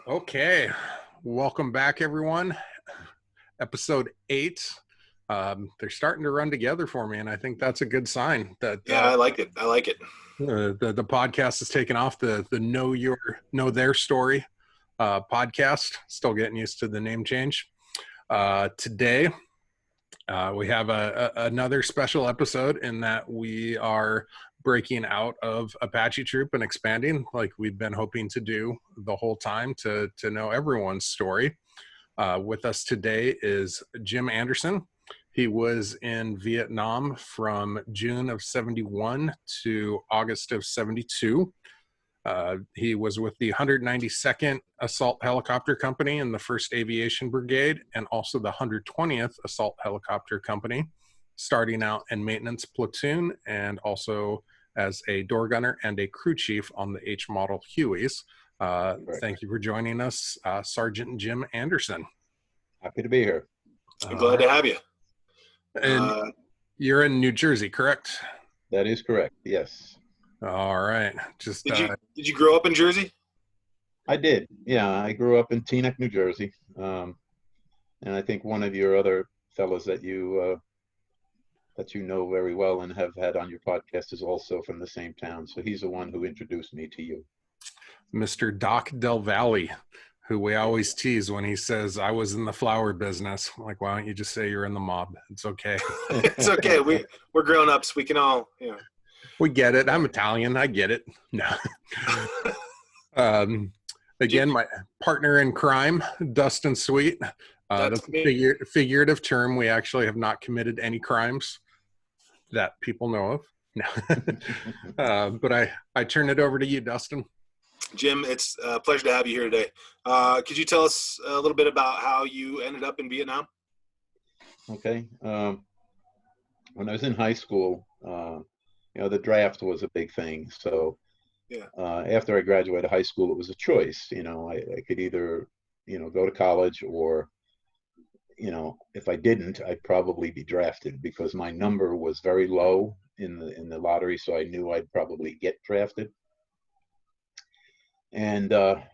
Okay, welcome back, everyone. Episode 8. They're starting to run together for me, and I think that's a good sign that Yeah, I like it. I like it. the podcast is taking off. The Know Their Story podcast. Still getting used to the name change. Today, we have another special episode in that we are breaking out of Apache Troop and expanding like we've been hoping to do the whole time to know everyone's story. With us today is Jim Andersen. He was in Vietnam from June of 71 to August of 72. He was with the 192nd Assault Helicopter Company in the 1st Aviation Brigade and also the 120th Assault Helicopter Company, starting out in maintenance platoon and also as a door gunner and a crew chief on the H Model Hueys. Thank you for joining us, Sergeant Jim Andersen. Happy to be here. I'm glad to have you. And you're in New Jersey, correct? That is correct, yes. All right. Did you grow up in Jersey? I did. Yeah, I grew up in Teaneck, New Jersey. And I think one of your other fellows that you know very well and have had on your podcast is also from the same town. So he's the one who introduced me to you. Mr. Doc Del Valle, who we always tease when he says, I was in the flower business. I'm like, why don't you just say you're in the mob? It's okay. It's okay. We're grown-ups. We can all, We get it. I'm Italian. I get it. No. Again, my partner in crime, Dustin Sweet. That's a figurative term. We actually have not committed any crimes that people know of. No. But I turn it over to you, Dustin. Jim, it's a pleasure to have you here today. Could you tell us a little bit about how you ended up in Vietnam? Okay. When I was in high school, the draft was a big thing. So yeah. After I graduated high school, it was a choice. I could either, go to college or, if I didn't, I'd probably be drafted because my number was very low in the lottery. So I knew I'd probably get drafted. And I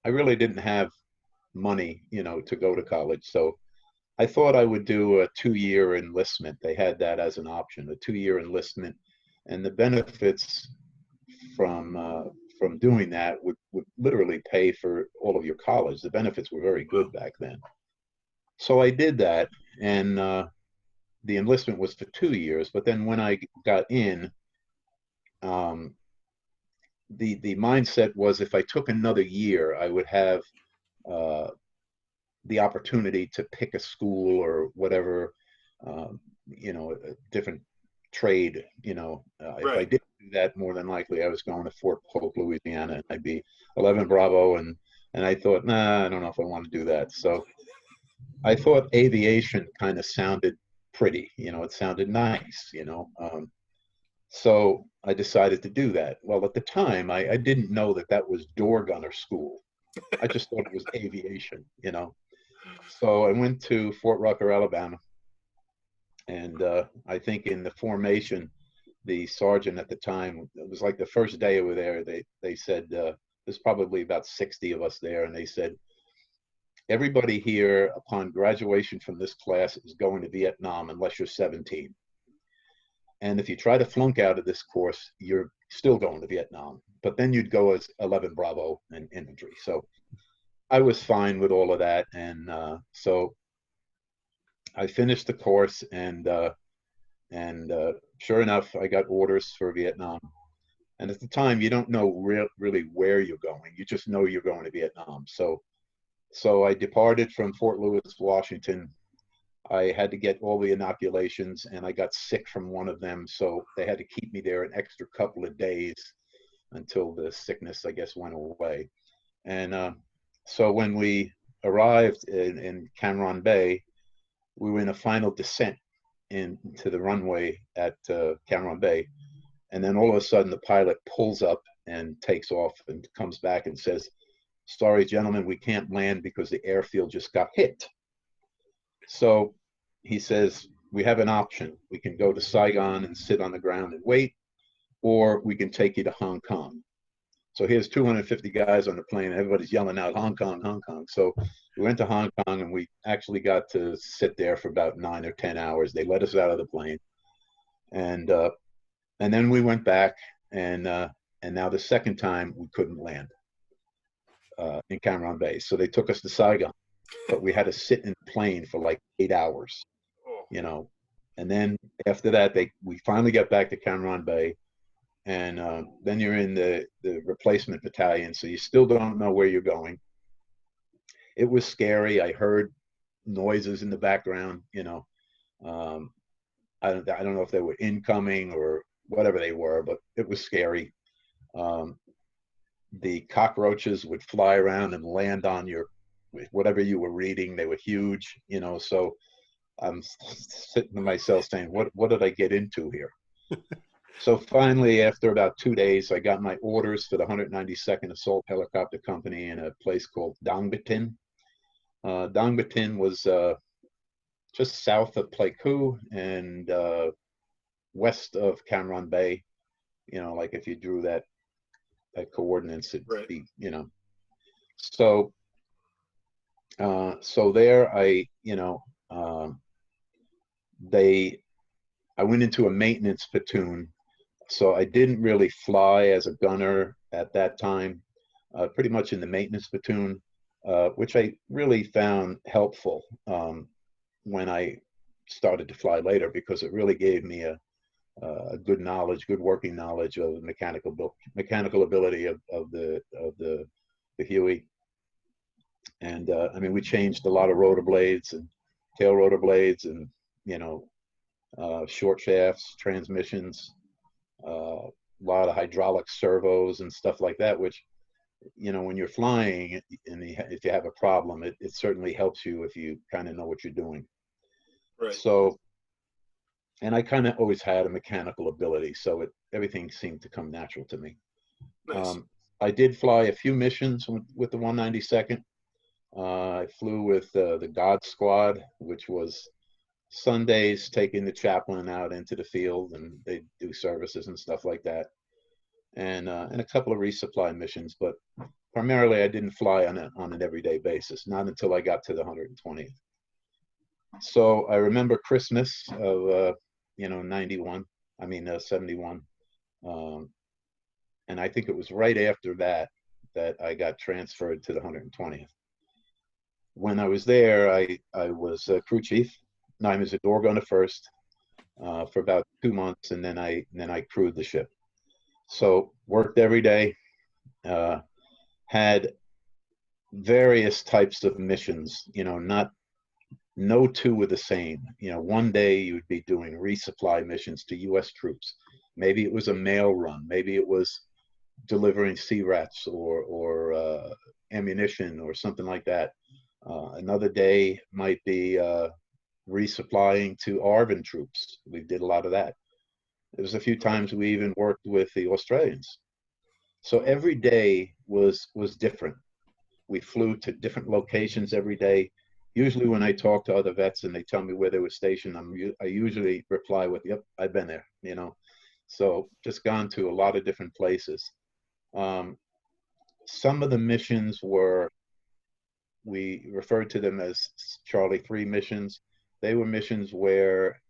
really didn't have money, to go to college. So I thought I would do a 2-year enlistment. They had that as an option, a 2-year enlistment. And the benefits from doing that would literally pay for all of your college. The benefits were very good back then. So I did that, and the enlistment was for 2 years. But then when I got in, the mindset was if I took another year, I would have the opportunity to pick a school or whatever, a different trade. Right. If I didn't do that, more than likely I was going to Fort Polk, Louisiana, and I'd be 11 Bravo, and I thought, nah, I don't know if I want to do that. So I thought aviation kind of sounded pretty, it sounded nice, so I decided to do that. Well, at the time, I didn't know that was door gunner school. I just thought it was aviation, So I went to Fort Rucker, Alabama. And I think in the formation, the sergeant at the time, it was like the first day over there, they said, there's probably about 60 of us there. And they said, everybody here upon graduation from this class is going to Vietnam unless you're 17. And if you try to flunk out of this course, you're still going to Vietnam. But then you'd go as 11 Bravo and infantry. So I was fine with all of that. And so I finished the course, and sure enough, I got orders for Vietnam. And at the time, you don't know really where you're going. You just know you're going to Vietnam. So I departed from Fort Lewis, Washington. I had to get all the inoculations, and I got sick from one of them. So they had to keep me there an extra couple of days until the sickness, I guess, went away. And so when we arrived in Cam Bay, we were in a final descent into the runway at Cam Bay. And then all of a sudden, the pilot pulls up and takes off and comes back and says, sorry, gentlemen, we can't land because the airfield just got hit. So he says, we have an option. We can go to Saigon and sit on the ground and wait, or we can take you to Hong Kong. So here's 250 guys on the plane. Everybody's yelling out, Hong Kong, Hong Kong. So we went to Hong Kong, and we actually got to sit there for about 9 or 10 hours. They let us out of the plane. And then we went back, and now the second time we couldn't land in Cam Ranh Bay. So they took us to Saigon, but we had to sit in the plane for like 8 hours, you know. And then after that, we finally got back to Cam Ranh Bay. And then you're in the replacement battalion, so you still don't know where you're going. It was scary. I heard noises in the background, you know. I don't know if they were incoming or whatever they were, but it was scary. The cockroaches would fly around and land on your whatever you were reading. They were huge, you know. So I'm sitting to myself saying, what did I get into here? So finally, after about 2 days, I got my orders for the 192nd Assault Helicopter Company in a place called Dang Batin. Dang Batin was just south of Pleiku and west of Cam Ranh Bay. You know, like if you drew that coordinates, it'd be, you know. So, so there I, you know, I went into a maintenance platoon. So I didn't really fly as a gunner at that time, pretty much in the maintenance platoon, which I really found helpful when I started to fly later, because it really gave me a good knowledge, good working knowledge of the mechanical ability of the Huey. And I mean, we changed a lot of rotor blades and tail rotor blades, and you know, short shafts, transmissions. A lot of hydraulic servos and stuff like that, which, you know, when you're flying and if you have a problem, it certainly helps you if you kind of know what you're doing. Right. So, and I kind of always had a mechanical ability, so everything seemed to come natural to me. Nice. I did fly a few missions with the 192nd. I flew with the God Squad, which was Sundays taking the chaplain out into the field, and they do services and stuff like that, and a couple of resupply missions. But primarily, I didn't fly on an everyday basis, not until I got to the 120th. So I remember Christmas of 91. I mean 71, and I think it was right after that I got transferred to the 120th. When I was there, I was a crew chief. No, I was a door gunner first for about 2 months, and then I crewed the ship. So worked every day, had various types of missions. You know, no two were the same. You know, one day you would be doing resupply missions to U.S. troops. Maybe it was a mail run. Maybe it was delivering CRATs or ammunition or something like that. Another day might be resupplying to ARVN troops. We did a lot of that. There was a few times we even worked with the Australians. So every day was different. We flew to different locations every day. Usually when I talk to other vets and they tell me where they were stationed, I usually reply with, yep, I've been there, you know. So just gone to a lot of different places. Some of the missions we referred to them as Charlie 3 missions. They were missions where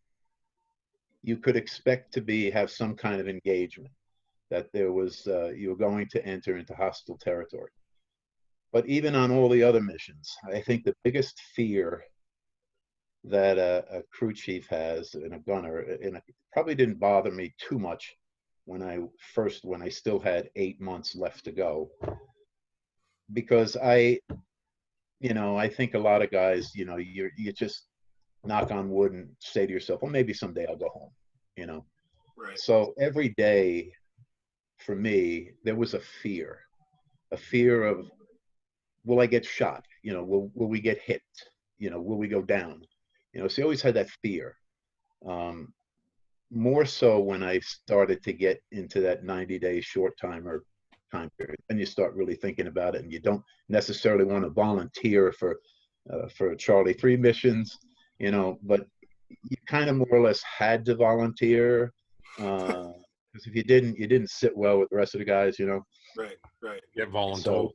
you could expect to have some kind of engagement, that there was, you were going to enter into hostile territory. But even on all the other missions, I think the biggest fear that a crew chief has and a gunner, and it probably didn't bother me too much when I still had 8 months left to go, because I think a lot of guys, you know, you just knock on wood and say to yourself, well, maybe someday I'll go home, you know. Right. So every day for me, there was a fear of, will I get shot? You know, will we get hit? You know, will we go down? You know, so you always had that fear. More so when I started to get into that 90-day short timer time period, and you start really thinking about it, and you don't necessarily want to volunteer for Charlie 3 missions, you know, but you kind of more or less had to volunteer, because if you didn't sit well with the rest of the guys, you know. Right. Right. Get voluntold. So,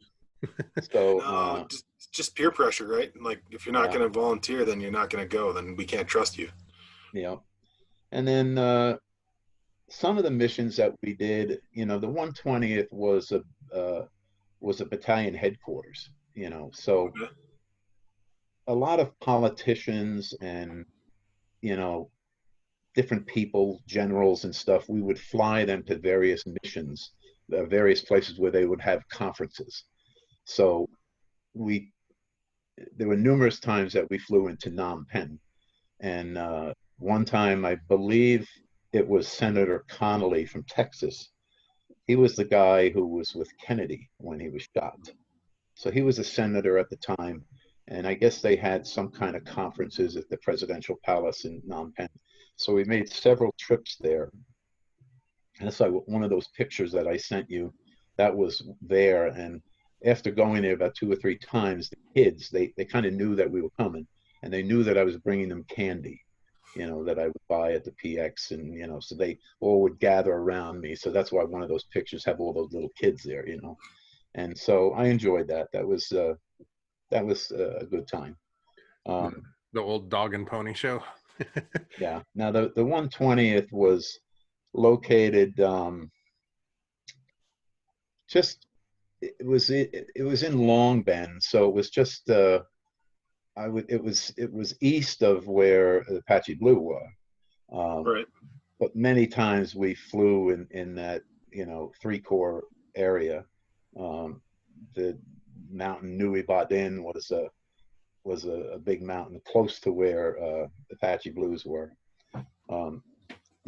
so No, just peer pressure, right? Like if you're not yeah, going to volunteer, then you're not going to go. Then we can't trust you. yeah. And then some of the missions that we did, the 120th was a battalion headquarters, so Okay. a lot of politicians and you know different people, generals and stuff, we would fly them to various missions, various places where they would have conferences. So we there were numerous times that we flew into Phnom Penh, and one time I believe it was Senator Connolly from Texas. He was the guy who was with Kennedy when he was shot. So he was a senator at the time, and I guess they had some kind of conferences at the presidential palace in Phnom Penh. So we made several trips there. And that's like one of those pictures that I sent you. That was there, and after going there about 2 or 3 times, the kids they kind of knew that we were coming, and they knew that I was bringing them candy, that I would buy at the PX, and so they all would gather around me. So that's why one of those pictures have all those little kids there, and so I enjoyed that. That was a good time. The old dog and pony show. Yeah. Now the 120th was located just it was in Long Bend, so it was just it was east of where Apache Blue were. Um, Right. but many times we flew in that 3 Corps area. Um, the mountain Nui Badin was a big mountain close to where Apache Blues were. Um,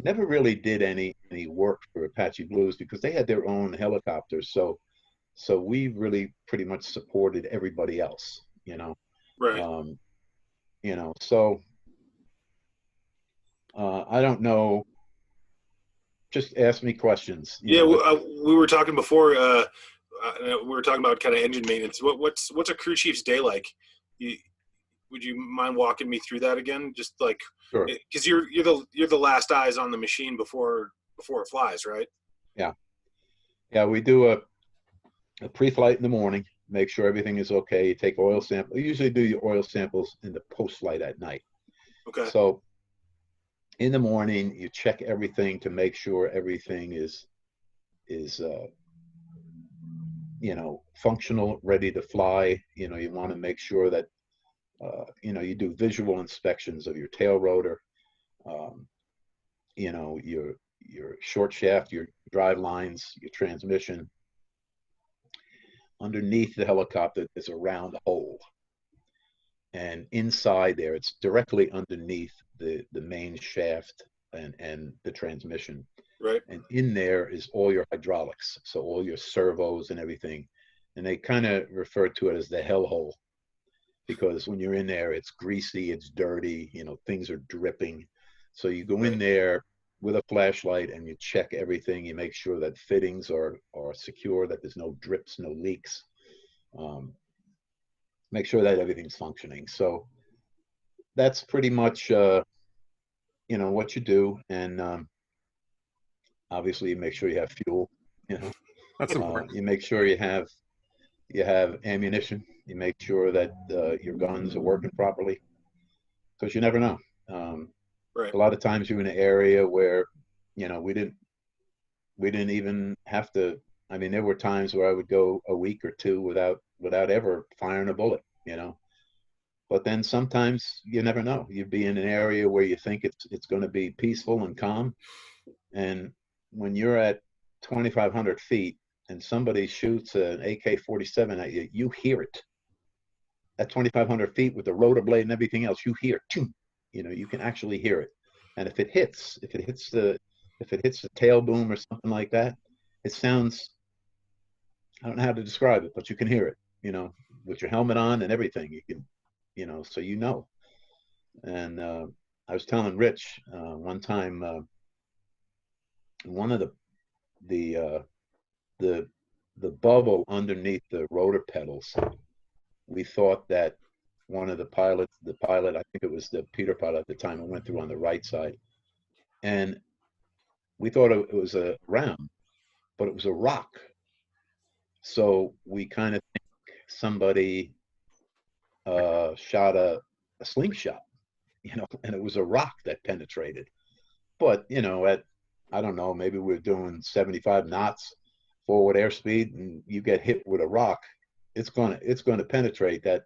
Never really did any work for Apache Blues because they had their own helicopters. So we really pretty much supported everybody else. Right. Um, so I don't know. Just ask me questions. Yeah, we were talking before. We were talking about kind of engine maintenance. What's a crew chief's day like? You, would you mind walking me through that again? Just like Sure. because you're the last eyes on the machine before it flies, right? Yeah. Yeah. We do a pre-flight in the morning. Make sure everything is okay. You take oil sample. You usually do your oil samples in the post-flight at night. Okay. So in the morning, you check everything to make sure everything is functional, ready to fly. You want to make sure that you do visual inspections of your tail rotor, um, your short shaft, your drive lines, your transmission. Underneath the helicopter is a round hole, and inside there, it's directly underneath the main shaft and the transmission. Right. And in there is all your hydraulics, so all your servos and everything. And they kind of refer to it as the hell hole because when you're in there, it's greasy, it's dirty, things are dripping. So you go in Right. there with a flashlight and you check everything. You make sure that fittings are secure, that there's no drips, no leaks. Make sure that everything's functioning. So that's pretty much what you do. And obviously, you make sure you have fuel. That's important. You make sure you have ammunition. You make sure that your guns are working properly because you never know. Right. A lot of times you're in an area where we didn't even have to. I mean, there were times where I would go a week or two without ever firing a bullet. But then sometimes you never know. You'd be in an area where you think it's going to be peaceful and calm, and when you're at 2,500 feet and somebody shoots an AK-47 at you, you hear it. At 2,500 feet with the rotor blade and everything else, you hear it. You can actually hear it. And if it hits the tail boom or something like that, it sounds. I don't know how to describe it, but you can hear it. With your helmet on and everything, you can. So And I was telling Rich one time, one of the the the bubble underneath the rotor pedals. We thought that one of the pilot, I think it was the Peter pilot at the time, it went through on the right side, and we thought it was a round, but it was a rock. So we kind of think somebody shot a slingshot, and it was a rock that penetrated. But, at, I don't know, maybe we're doing 75 knots forward airspeed, and you get hit with a rock, it's gonna penetrate that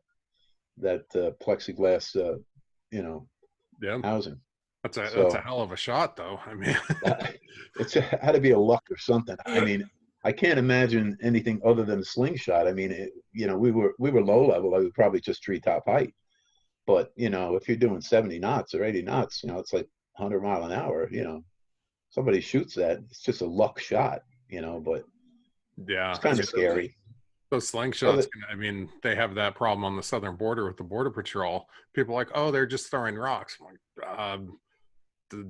plexiglass, Yeah. housing. That's a So hell of a shot, though. I mean, it's had to be a luck or something. I mean, I can't imagine anything other than a slingshot. I mean, we were low level. I was probably just treetop height. But if you're doing 70 knots or 80 knots, it's like 100 mile an hour. Somebody shoots that, it's just a luck shot. But yeah. it's I kind of mean, scary. those So slingshots, I mean, they have that problem on the southern border with the border patrol. People are like, oh, they're just throwing rocks. I'm like,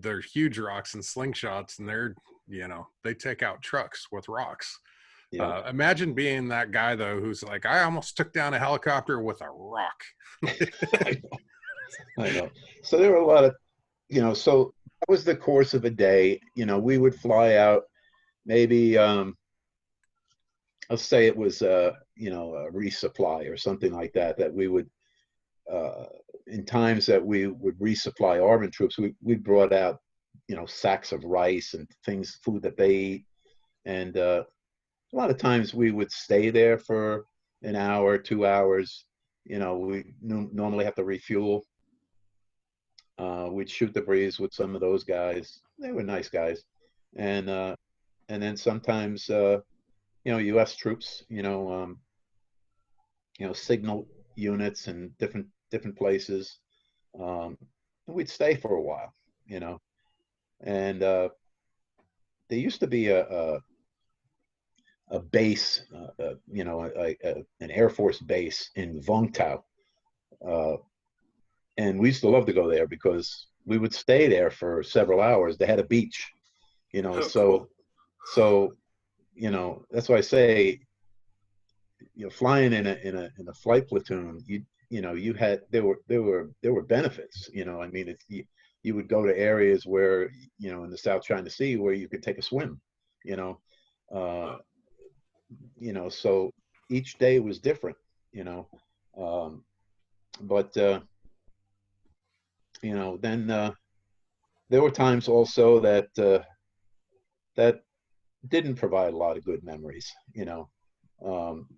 they're huge rocks and slingshots, and they take out trucks with rocks. yeah, Imagine being that guy, though, who's like, I almost took down a helicopter with a rock. I know. I know. So there were a lot of, so that was the course of a day. We would fly out maybe, let's say it was a resupply or something like that, that we would, in times that we would resupply Army troops, we brought out, sacks of rice and things, food that they eat. And a lot of times we would stay there for an hour, 2 hours. We normally have to refuel. We'd shoot the breeze with some of those guys. They were nice guys. And then sometimes, U.S. troops, signal units and different places. And we'd stay for a while, and there used to be a base, an Air Force base in Vung Tau. And we used to love to go there because we would stay there for several hours. They had a beach, Oh, so, cool. so, that's why I say, flying in a flight platoon, you had, there were benefits. I mean, you would go to areas where, in the South China Sea, where you could take a swim, you know, uh, so each day was different, um, but then there were times also that didn't provide a lot of good memories. Um,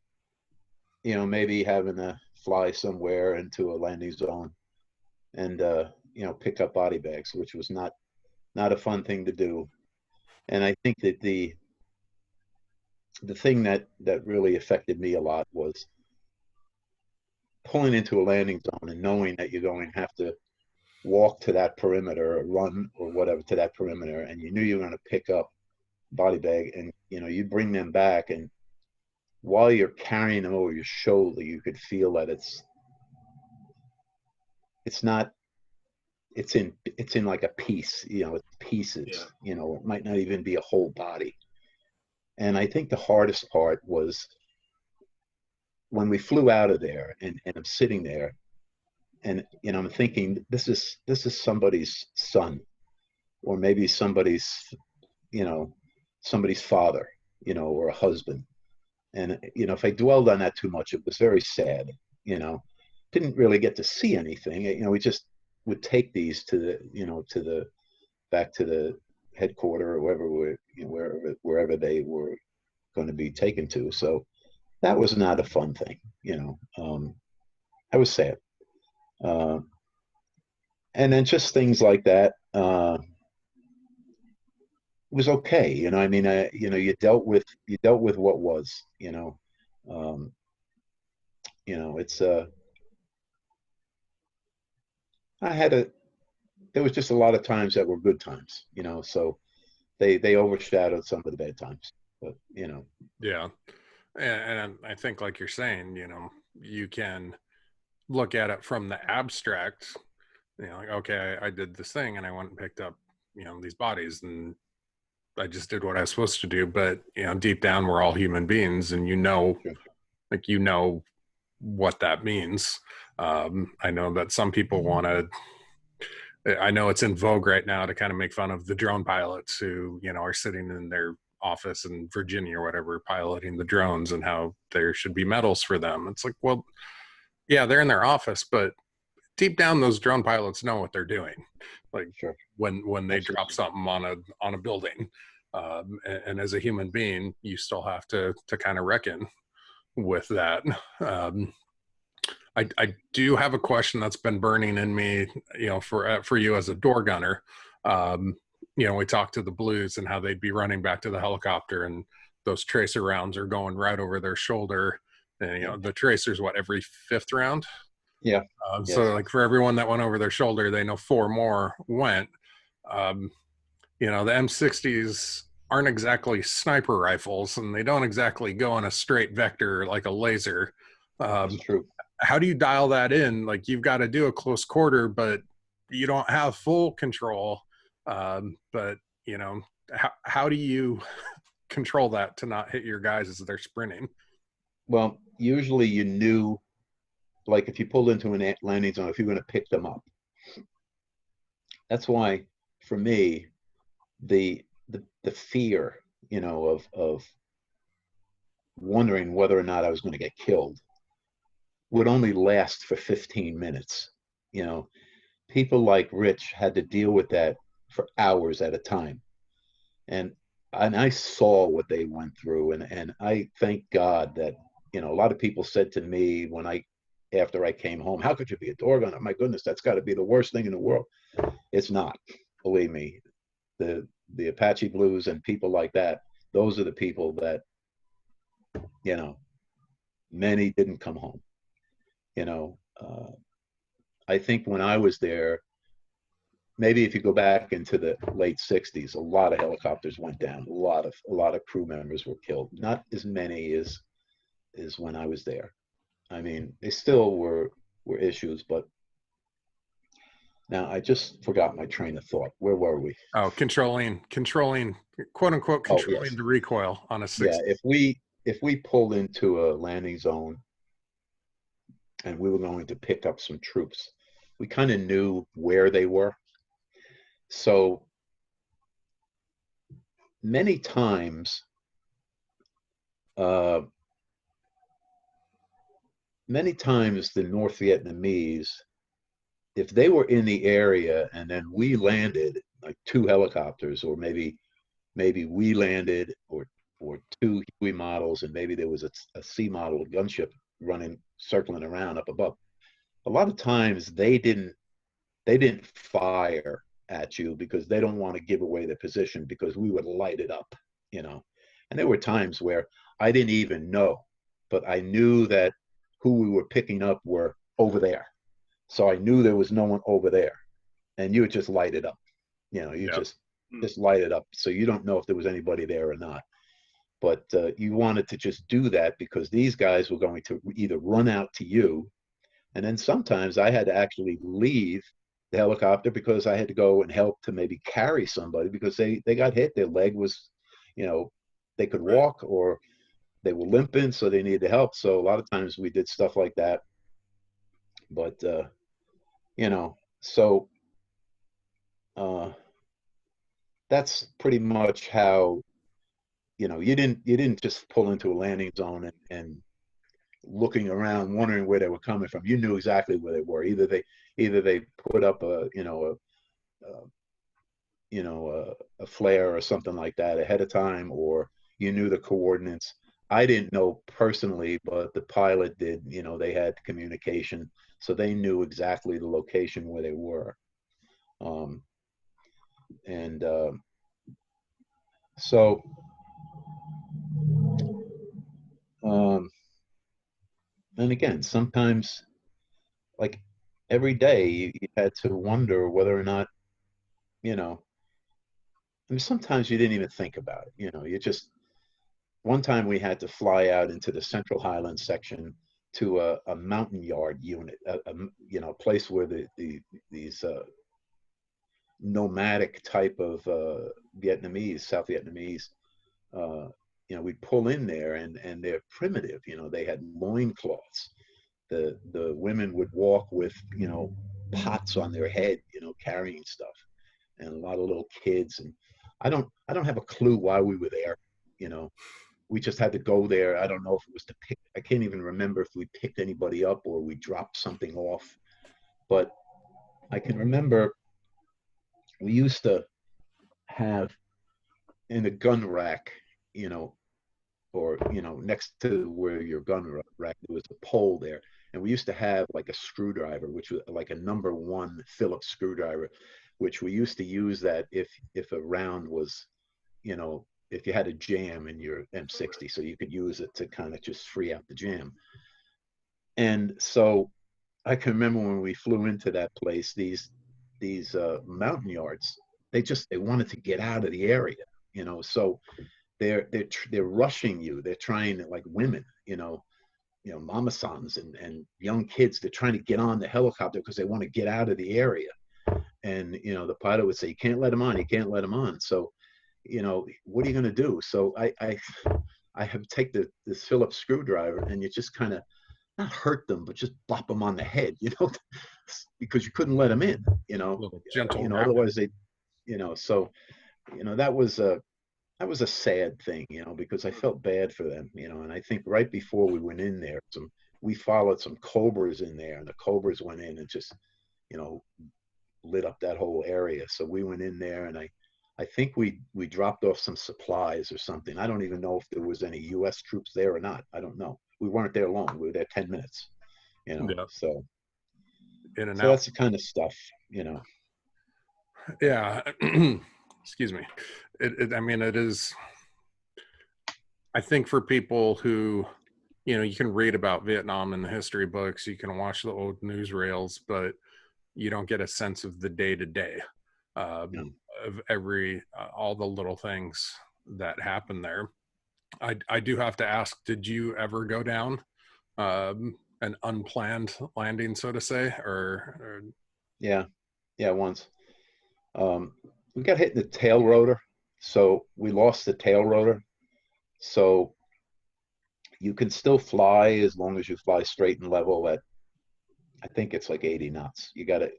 maybe having to fly somewhere into a landing zone and pick up body bags, which was not a fun thing to do. And I think that the thing that really affected me a lot was pulling into a landing zone and knowing that you're going to have to walk to that perimeter or run or whatever to that perimeter, and you knew you were going to pick up body bag, and you bring them back, and while you're carrying them over your shoulder, you could feel that it's not, it's in like a piece, it's pieces. Yeah. It might not even be a whole body. And I think the hardest part was when we flew out of there, and I'm sitting there, and I'm thinking, this is somebody's son, or maybe somebody's father, or a husband. And if I dwelled on that too much, it was very sad. Didn't really get to see anything. We just would take these to the back to the headquarters, or wherever they were going to be taken to. So that was not a fun thing. I was sad. Uh, and then just things like that. It was okay. I mean, you dealt with what was. Um, it's I had a there was just a lot of times that were good times. So they overshadowed some of the bad times. But Yeah. And I think, like you're saying, you can look at it from the abstract, like, okay, I did this thing and I went and picked up, these bodies, and I just did what I was supposed to do. But, deep down, we're all human beings, and sure. like, what that means. I know that some people want to, I know it's in vogue right now to kind of make fun of the drone pilots who, are sitting in their office in Virginia or whatever, piloting the drones, and how there should be medals for them. It's like, well, yeah, they're in their office, but deep down, those drone pilots know what they're doing. Like Sure. when they Absolutely. drop something on a building, and as a human being, you still have to kind of reckon with that. Um, I do have a question that's been burning in me, for you as a door gunner. Um, we talked to the Blues and how they'd be running back to the helicopter, and those tracer rounds are going right over their shoulder. And the tracer's every fifth round. Yeah. So Yes. like for everyone that went over their shoulder, they know 4 more went. Um, the M60s aren't exactly sniper rifles, and they don't exactly go in a straight vector like a laser. That's true. How do you dial that in? Like, you've got to do a close quarter, but you don't have full control. But how do you control that to not hit your guys as they're sprinting? Well, usually you knew, like if you pulled into an landing zone, if you're going to pick them up. That's why, for me, the fear, of wondering whether or not I was going to get killed would only last for 15 minutes. People like Rich had to deal with that for hours at a time. And I saw what they went through, and I thank God that, a lot of people said to me after I came home, how could you be a door gunner? My goodness, that's got to be the worst thing in the world. It's not, believe me. The Apache Blues and people like that, those are the people that, many didn't come home. I think when I was there, maybe if you go back into the late 60s, a lot of helicopters went down. A lot of crew members were killed. Not as many as when I was there. I mean, they still were issues, but now I just forgot my train of thought. Where were we? Oh, controlling, quote unquote, Oh, controlling yes. the recoil on a 60. Yeah, if we pulled into a landing zone and we were going to pick up some troops, we kind of knew where they were. So many times, the North Vietnamese, if they were in the area and then we landed, like 2 helicopters, or maybe we landed, or 2 Huey models, and maybe there was a C model gunship circling around up above. A lot of times they didn't fire at you because they don't want to give away their position, because we would light it up. And there were times where I didn't even know, but I knew that who we were picking up were over there. So I knew there was no one over there, and you would just light it up. You just light it up. So you don't know if there was anybody there or not. But you wanted to just do that because these guys were going to either run out to you, and then sometimes I had to actually leave the helicopter because I had to go and help to maybe carry somebody because they got hit. Their leg was, they could walk, or they were limping, so they needed help. So a lot of times we did stuff like that. But so that's pretty much how, you didn't just pull into a landing zone and looking around wondering where they were coming from. You knew exactly where they were. Either they put up a flare or something like that ahead of time, or you knew the coordinates. I didn't know personally, but the pilot did. They had communication, so they knew exactly the location where they were. And so and again, sometimes, like every day, you had to wonder whether or not, I mean, sometimes you didn't even think about it. You just, one time we had to fly out into the Central Highlands section to a mountain yard unit, a place where these nomadic type of South Vietnamese, we'd pull in there, and they're primitive. They had loincloths. The women would walk with, pots on their head, carrying stuff, and a lot of little kids. And I don't have a clue why we were there. you know. We just had to go there. I don't know if it was to pick, I can't even remember if we picked anybody up or we dropped something off. But I can remember we used to have in a gun rack, you know, or, you know, next to where your gun rack, there was a pole there. And we used to have like a screwdriver, which was like a #1 Phillips screwdriver, which we used to use that if a round was, you know, if you had a jam in your M60, so you could use it to kind of just free out the jam. And so I can remember when we flew into that place, these mountain yards, they wanted to get out of the area, you know. So they're rushing you. They're trying to, like women, mama sons and young kids. They're trying to get on the helicopter because they want to get out of the area. And you know, the pilot would say, "You can't let them on. You can't let them on." So, you know, what are you going to do? So I have take this Phillips screwdriver, and you just kind of not hurt them, but just bop them on the head, you know, because you couldn't let them in, you know. A little gentle, you know, otherwise they, you know. So, you know, that was a sad thing, you know, because I felt bad for them, you know. And I think right before we went in there, we followed some Cobras in there, and the Cobras went in and just, you know, lit up that whole area. So we went in there, and I think we dropped off some supplies or something. I don't even know if there was any U.S. troops there or not. I don't know. We weren't there long. We were there 10 minutes, you know. Yeah. So in and so out. that's the kind of stuff, you know. Yeah. Excuse me. I mean, it is, I think for people who, you know, you can read about Vietnam in the history books, you can watch the old newsreels, but you don't get a sense of the day to day of all the little things that happen there. I do have to ask, did you ever go down an unplanned landing, so to say, or? Yeah, once. We got hit in the tail rotor, so we lost the tail rotor. So you can still fly as long as you fly straight and level at, I think it's like 80 knots. You got to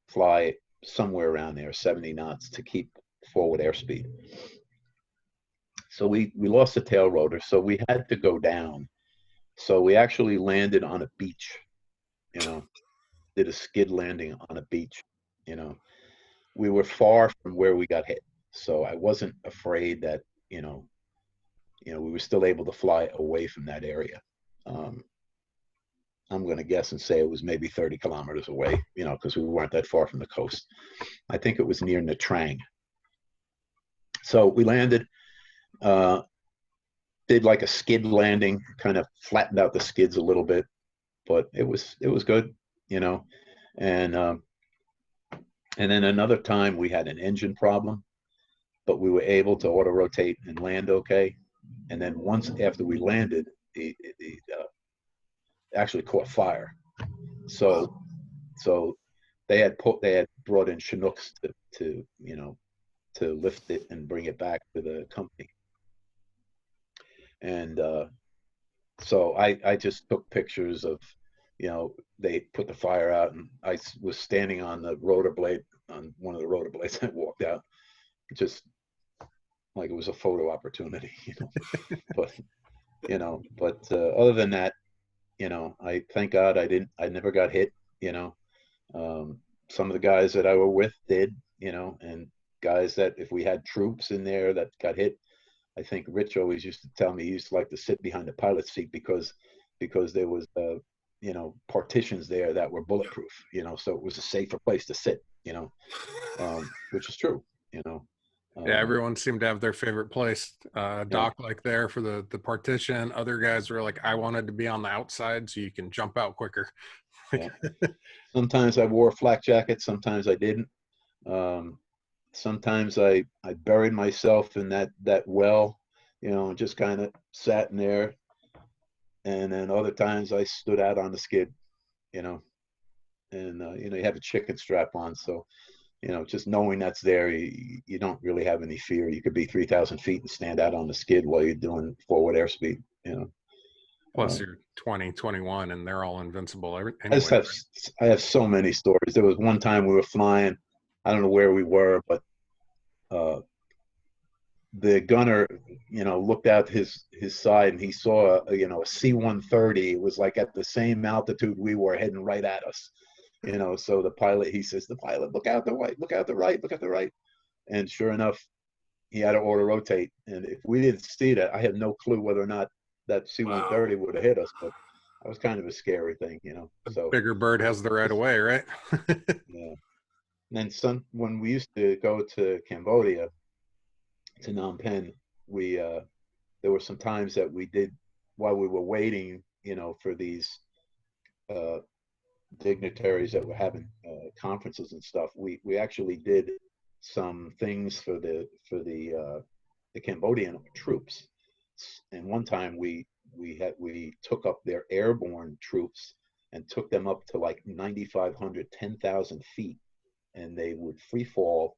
fly somewhere around there, 70 knots to keep forward airspeed. So we lost the tail rotor, so we had to go down. So we actually landed on a beach, you know, did a skid landing on a beach, you know. We were far from where we got hit, so I wasn't afraid that, we were still able to fly away from that area. I'm going to guess and say it was maybe 30 kilometers away, you know, because we weren't that far from the coast. I think it was near Nha Trang. So we landed, did like a skid landing, kind of flattened out the skids a little bit, but it was good, you know. And then another time we had an engine problem, but we were able to auto rotate and land okay. And then once after we landed, it actually caught fire. So they had brought in Chinooks to lift it and bring it back to the company. And so I just took pictures of, you know, they put the fire out, and I was standing on the rotor blade, on one of the rotor blades. I walked out, just like it was a photo opportunity, you know. But other than that, you know, I thank God I never got hit, you know. Some of the guys that I were with did, you know, and guys that if we had troops in there that got hit, I think Rich always used to tell me he used to like to sit behind the pilot's seat because there was partitions there that were bulletproof, you know, so it was a safer place to sit, you know, which is true, you know. Yeah, everyone seemed to have their favorite place. Doc like there for the partition. Other guys were like, I wanted to be on the outside so you can jump out quicker. Yeah. Sometimes I wore a flak jacket, sometimes I didn't. Sometimes I buried myself in that well, you know, and just kind of sat in there. And then other times I stood out on the skid, you know, and you have a chicken strap on, so you know, just knowing that's there, you don't really have any fear. You could be 3,000 feet and stand out on the skid while you're doing forward airspeed, you know. Plus you're 20, 21, and they're all invincible anyway. I have so many stories. There was one time we were flying, I don't know where we were, but the gunner, looked out his side and he saw a C-130. It was like at the same altitude we were, heading right at us. So the pilot, he says, the pilot, look out the right, look out the right, look out the right. And sure enough, he had to auto rotate. And if we didn't see that, I had no clue whether or not that C-130 would have hit us. But that was kind of a scary thing, So Bigger bird has the right of way, right? yeah. And then when we used to go to Cambodia, to Phnom Penh, there were some times that we did, while we were waiting, for these dignitaries that were having conferences and stuff. We actually did some things for the Cambodian troops. And one time we took up their airborne troops and took them up to like 9,500, 10,000 feet, and they would free fall,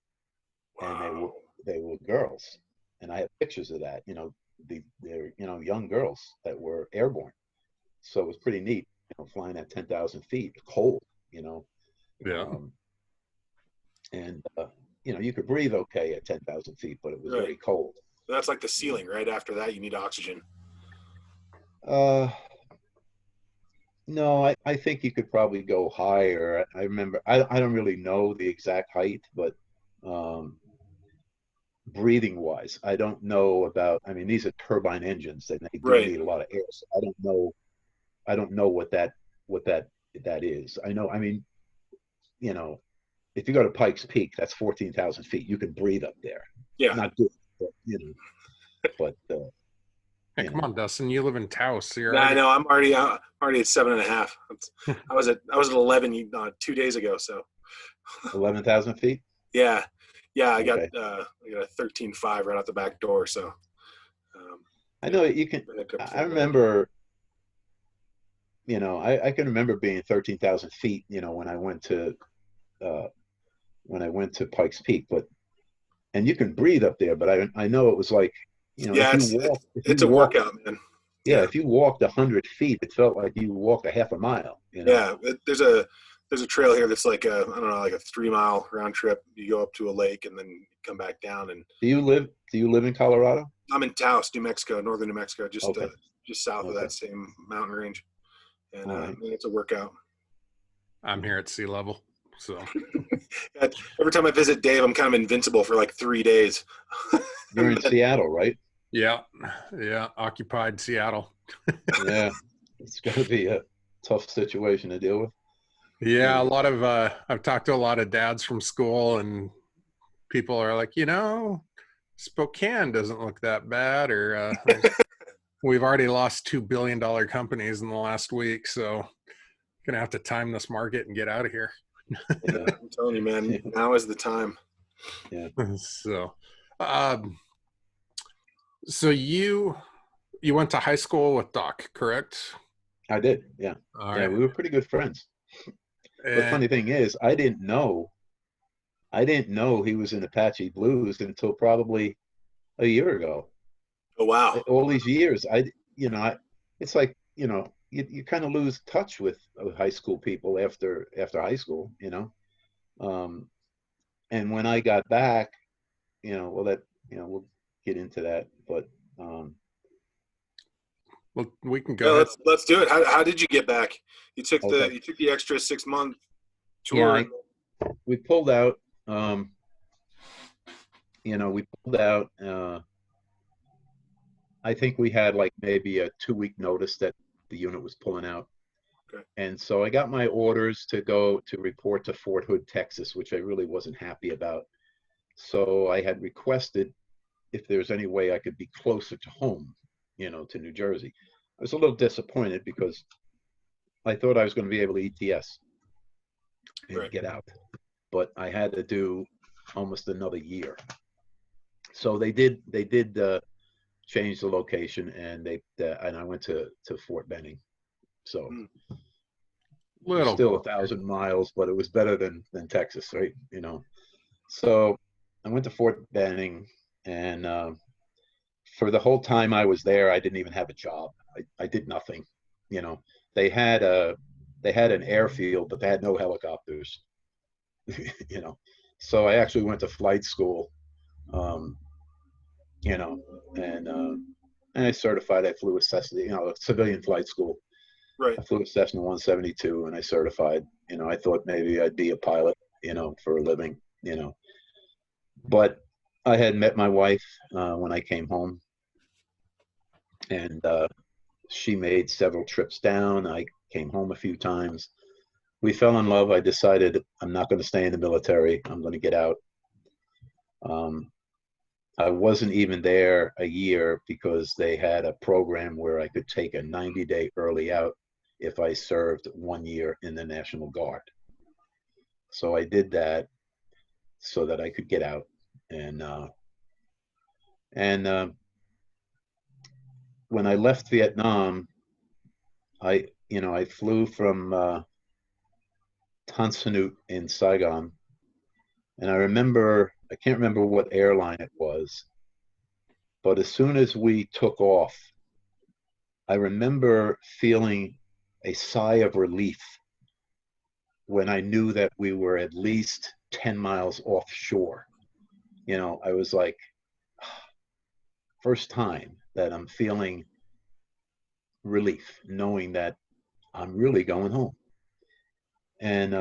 and they were girls, and I have pictures of that. They're young girls that were airborne, so it was pretty neat. Flying at 10,000 feet, cold. Yeah. And you could breathe okay at 10,000 feet, but it was very cold. That's like the ceiling, right? After that, you need oxygen. No, I think you could probably go higher. I remember, I don't really know the exact height, but breathing wise, I don't know about, I mean, these are turbine engines and they do need a lot of air. So I don't know what that is. I know, I mean, if you go to Pikes Peak, that's 14,000 feet. You can breathe up there. Yeah. Not good, but Hey, come on, Dustin. You live in Taos. I know. I'm already at 7.5. I was at 11 2 days ago. So 11,000 feet. Yeah. I got a 13.5 right out the back door. So I know you can. I remember. I can remember being 13,000 feet. When I went to Pikes Peak, and you can breathe up there. But I know it was like. It's a workout, man. Yeah, if you walked 100 feet, it felt like you walked a half a mile. Yeah, there's a trail here that's like a 3-mile round trip. You go up to a lake and then come back down. And do you live in Colorado? I'm in Taos, New Mexico, northern New Mexico, just south of that same mountain range. And it's a workout. I'm here at sea level, so every time I visit Dave, I'm kind of invincible for like 3 days. You're in Seattle, right? Yeah, occupied Seattle. Yeah, it's going to be a tough situation to deal with. Yeah, a lot of I've talked to a lot of dads from school, and people are like, Spokane doesn't look that bad, or we've already lost $2 billion companies in the last week, so gonna have to time this market and get out of here. Yeah, I'm telling you, man, now is the time. Yeah. So you went to high school with Doc, correct? I did, yeah. All yeah, right. We were pretty good friends. The funny thing is, I didn't know he was in Apache Blues until probably a year ago. Oh wow! All these years, it's like you kind of lose touch with high school people after high school, and when I got back, we'll get into that, but well, we can go ahead. Let's do it. How did you get back? You took the extra 6-month tour. Yeah, we pulled out. I think we had like maybe a 2-week notice that the unit was pulling out. Okay. And so I got my orders to go to report to Fort Hood, Texas, which I really wasn't happy about. So I had requested if there's any way I could be closer to home, to New Jersey. I was a little disappointed because I thought I was going to be able to ETS and get out, but I had to do almost another year. So they did change the location, and and I went to Fort Benning. So still 1,000 miles, but it was better than Texas, right? So I went to Fort Benning, and for the whole time I was there, I didn't even have a job. I did nothing. They had an airfield, but they had no helicopters. So I actually went to flight school. you know, and I certified. I flew a Cessna, a civilian flight school. Right. I flew a Cessna 172 and I certified. I thought maybe I'd be a pilot, for a living, But I had met my wife when I came home, and she made several trips down. I came home a few times. We fell in love. I decided I'm not going to stay in the military. I'm going to get out. Um, I wasn't even there a year because they had a program where I could take a 90-day early out if I served 1 year in the National Guard. So I did that so that I could get out. And when I left Vietnam, I flew from Tan Son Nhut in Saigon, and I can't remember what airline it was, but as soon as we took off, I remember feeling a sigh of relief when I knew that we were at least 10 miles offshore. I was like, first time that I'm feeling relief, knowing that I'm really going home. And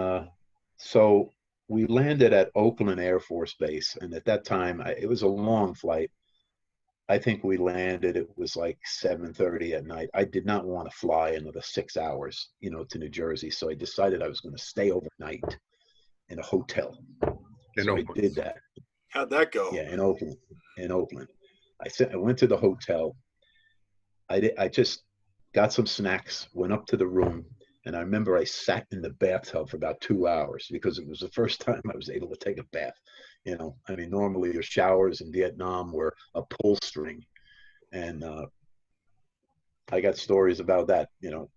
so we landed at Oakland Air Force Base. And at that time, it was a long flight. I think we landed, it was like 7:30 at night. I did not want to fly another 6 hours, to New Jersey. So I decided I was going to stay overnight in a hotel. So I did that. How'd that go? Yeah, in Oakland. I went to the hotel. I just got some snacks, went up to the room, and I remember I sat in the bathtub for about 2 hours because it was the first time I was able to take a bath. Normally your showers in Vietnam were a pull string, and I got stories about that. You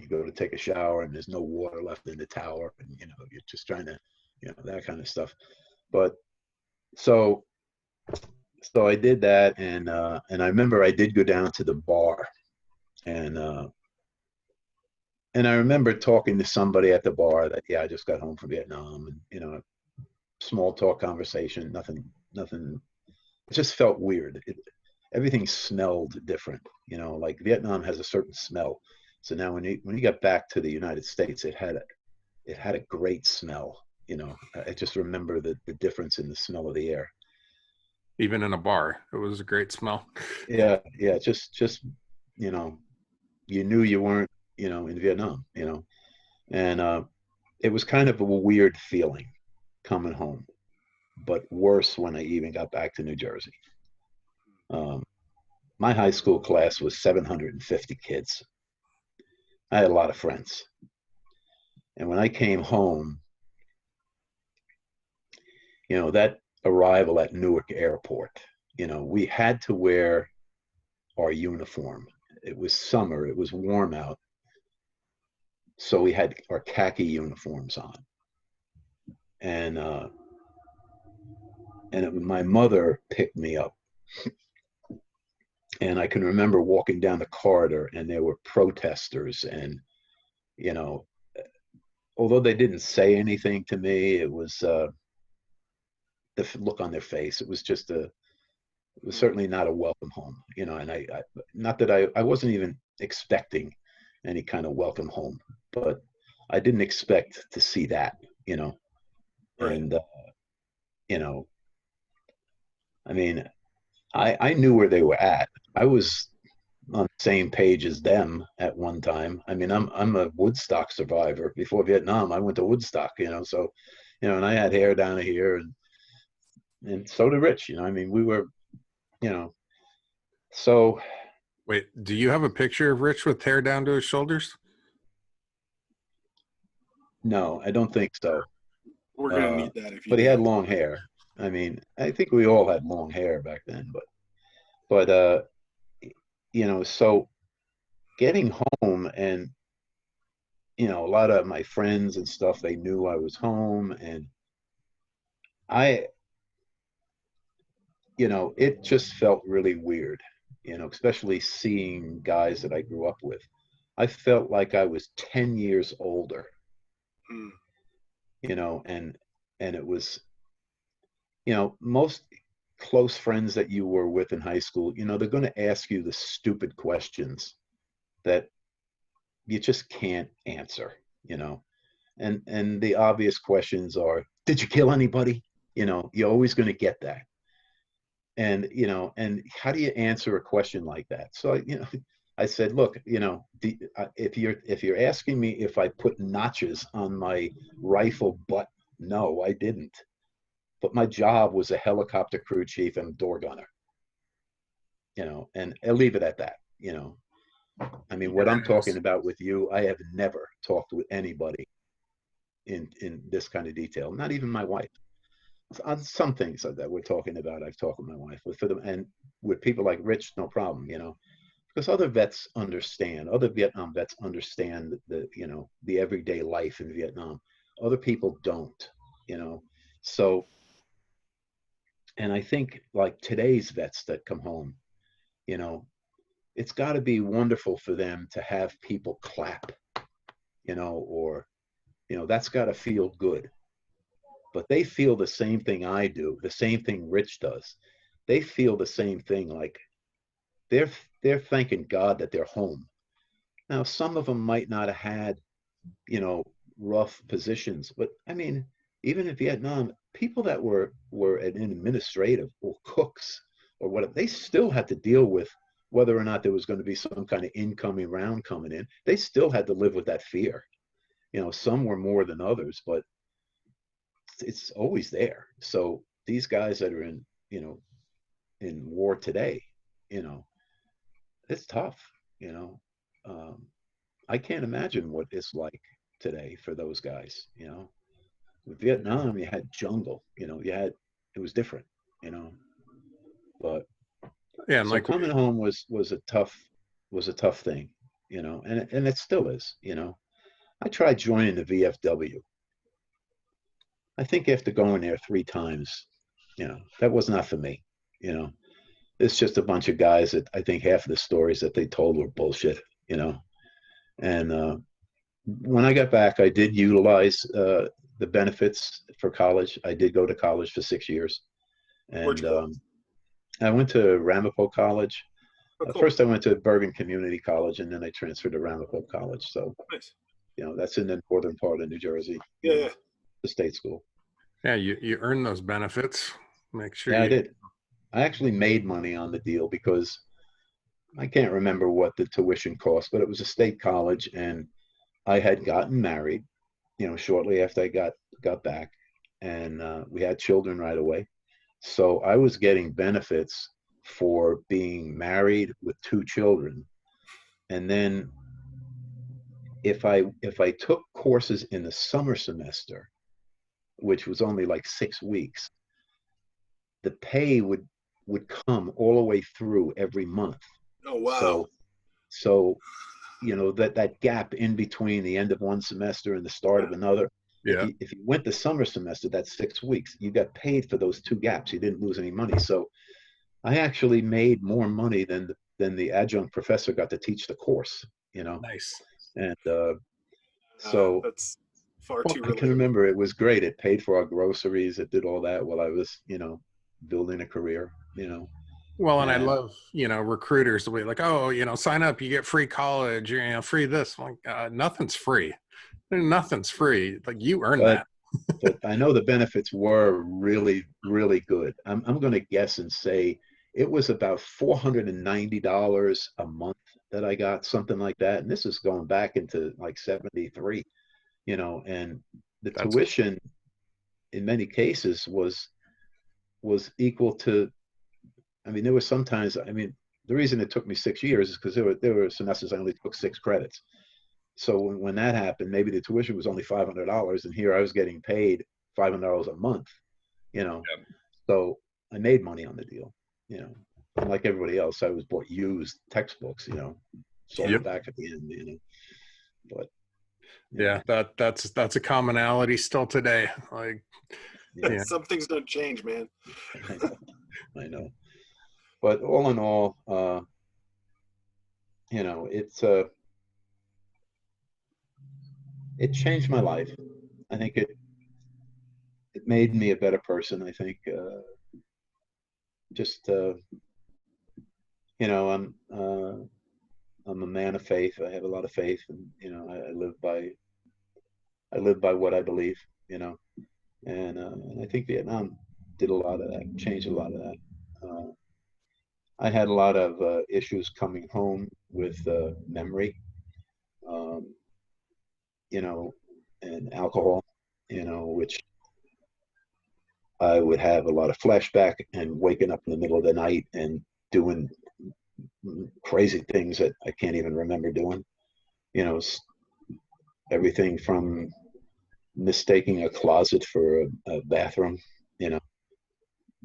go to take a shower and there's no water left in the tower, and you're just trying to, that kind of stuff. But so I did that, and I remember I did go down to the bar, and I remember talking to somebody at the bar that, I just got home from Vietnam, and small talk conversation, nothing. It just felt weird. Everything smelled different, like Vietnam has a certain smell. So now when you got back to the United States, it had a great smell. I just remember the difference in the smell of the air. Even in a bar, it was a great smell. Yeah. Just you knew you weren't, in Vietnam, and it was kind of a weird feeling coming home, but worse when I even got back to New Jersey. My high school class was 750 kids. I had a lot of friends. And when I came home, that arrival at Newark Airport, we had to wear our uniform. It was summer, it was warm out. So we had our khaki uniforms on. And my mother picked me up. And I can remember walking down the corridor and there were protesters, and, although they didn't say anything to me, it was the look on their face. It was certainly not a welcome home, and I not that I wasn't even expecting any kind of welcome home, but I didn't expect to see that, Right. And, I knew where they were at. I was on the same page as them at one time. I'm a Woodstock survivor. Before Vietnam, I went to Woodstock, so, and I had hair down here, and so did Rich, we were, so. Wait, do you have a picture of Rich with hair down to his shoulders? No, I don't think so. We're going to need that if you But he do. had long hair. I think we all had long hair back then, but so getting home, and, a lot of my friends and stuff, they knew I was home, and it just felt really weird, especially seeing guys that I grew up with. I felt like I was 10 years older, and it was, most close friends that you were with in high school, you know, they're going to ask you the stupid questions that you just can't answer, you know. And the obvious questions are, did you kill anybody? You know, you're always going to get that. And, you know, and how do you answer a question like that? So, you know, I said, look, you know, if you're asking me if I put notches on my rifle butt, no, I didn't. But my job was a helicopter crew chief and a door gunner, you know, and I'll leave it at that, you know. I mean, what I'm talking about with you, I have never talked with anybody in this kind of detail, not even my wife. On some things that we're talking about, I've talked with my wife. With for them, and with people like Rich, no problem, you know, because other vets understand. Other Vietnam vets understand the, you know, the everyday life in Vietnam. Other people don't, you know. So, and I think like today's vets that come home, you know, it's got to be wonderful for them to have people clap, you know, or, you know, that's got to feel good. But they feel the same thing I do, the same thing Rich does. They feel the same thing. Like they're they're thanking God that they're home. Now, some of them might not have had, you know, rough positions, but I mean, even in Vietnam, people that were in administrative or cooks or whatever, they still had to deal with whether or not there was going to be some kind of incoming round coming in. They still had to live with that fear. You know, some were more than others, but it's always there. So these guys that are in, you know, in war today, you know, it's tough, you know. I can't imagine what it's like today for those guys, you know. With Vietnam, you had jungle, you know, it was different, you know. But Yeah, and so like, coming home was a tough thing, you know, and it still is, you know. I tried joining the VFW. I think after going there 3 times, you know, that was not for me, you know. It's just a bunch of guys that I think half of the stories that they told were bullshit, you know. And when I got back, I did utilize the benefits for college. I did go to college for 6 years, Where'd and you go? I went to Ramapo College. Oh, cool. First, I went to Bergen Community College, and then I transferred to Ramapo College. So, Nice. you know, that's in the northern part of New Jersey. Yeah, yeah. The state school. yeah, you earn those benefits. Make sure Yeah, I you. did. I actually made money on the deal because I can't remember what the tuition cost, but it was a state college, and I had gotten married, you know, shortly after I got back, and we had children right away. So I was getting benefits for being married with 2 children, and then if I took courses in the summer semester, which was only like 6 weeks, the pay would come all the way through every month. Oh, wow. So you know that gap in between the end of one semester and the start Yeah. of another, Yeah, if you went the summer semester, that's 6 weeks, you got paid for those 2 gaps, you didn't lose any money. So I actually made more money than the adjunct professor got to teach the course, you know. nice. And so That's far Well, too I can relatable. remember it was great. It paid for our groceries, it did all that while I was, you know, building a career, you know. well, and I And love, recruiters will be like, oh, sign up, you get free college, free this. I'm like, nothing's free. Nothing's free. Like you earn but that. I know the benefits were really, really good. I'm going to guess and say it was about $490 a month that I got, something like that. And this is going back into like 73, you know, and the That's tuition in many cases was equal to, I mean, there were sometimes, I mean, the reason it took me 6 years is because there were semesters I only took 6 credits. So when that happened, maybe the tuition was only $500, and here I was getting paid $500 a month, you know. yeah. So I made money on the deal, you know. And like everybody else, I was bought used textbooks, you know, sold Yeah. them back at the end, you know. But you Yeah, know, that's a commonality still today. Like, yeah, yeah, Some things don't change, man. I know, I know. But all in all, you know, it changed my life. I think it made me a better person. I think just you know, I'm a man of faith. I have a lot of faith, and you know, I live by what I believe. You know, and I think Vietnam did a lot of that, changed a lot of that. I had a lot of issues coming home with memory, um, you know, and alcohol, you know, which I would have a lot of flashback and waking up in the middle of the night and doing crazy things that I can't even remember doing. You know, everything from mistaking a closet for a bathroom, you know,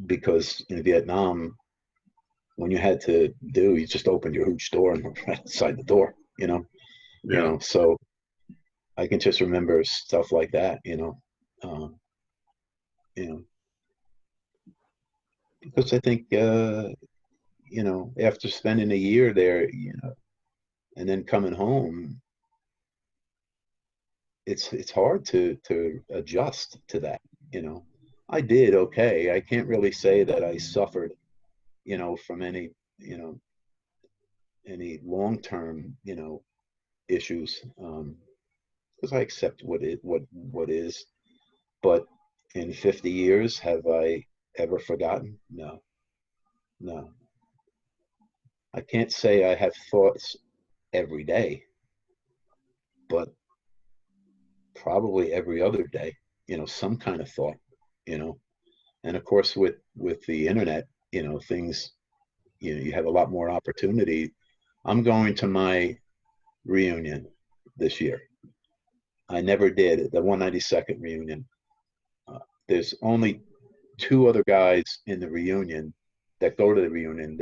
because in Vietnam, when you had to do, you just opened your hooch door and right outside the door, you Yeah. know, so I can just remember stuff like that, um, you know, because I think, you know, after spending a year there, you know, and then coming home, it's hard to adjust to that, you know. I did okay. I can't really say that I suffered, you know, from any, you know, any long-term, you know, issues, because I accept what is. But in 50 years, have I ever forgotten? No, no. I can't say I have thoughts every day, but probably every other day, you know, some kind of thought, you know. And of course, with the internet, you know, things, you know, you have a lot more opportunity. I'm going to my reunion this year. I never did the 192nd reunion. There's only two other guys in the reunion that go to the reunion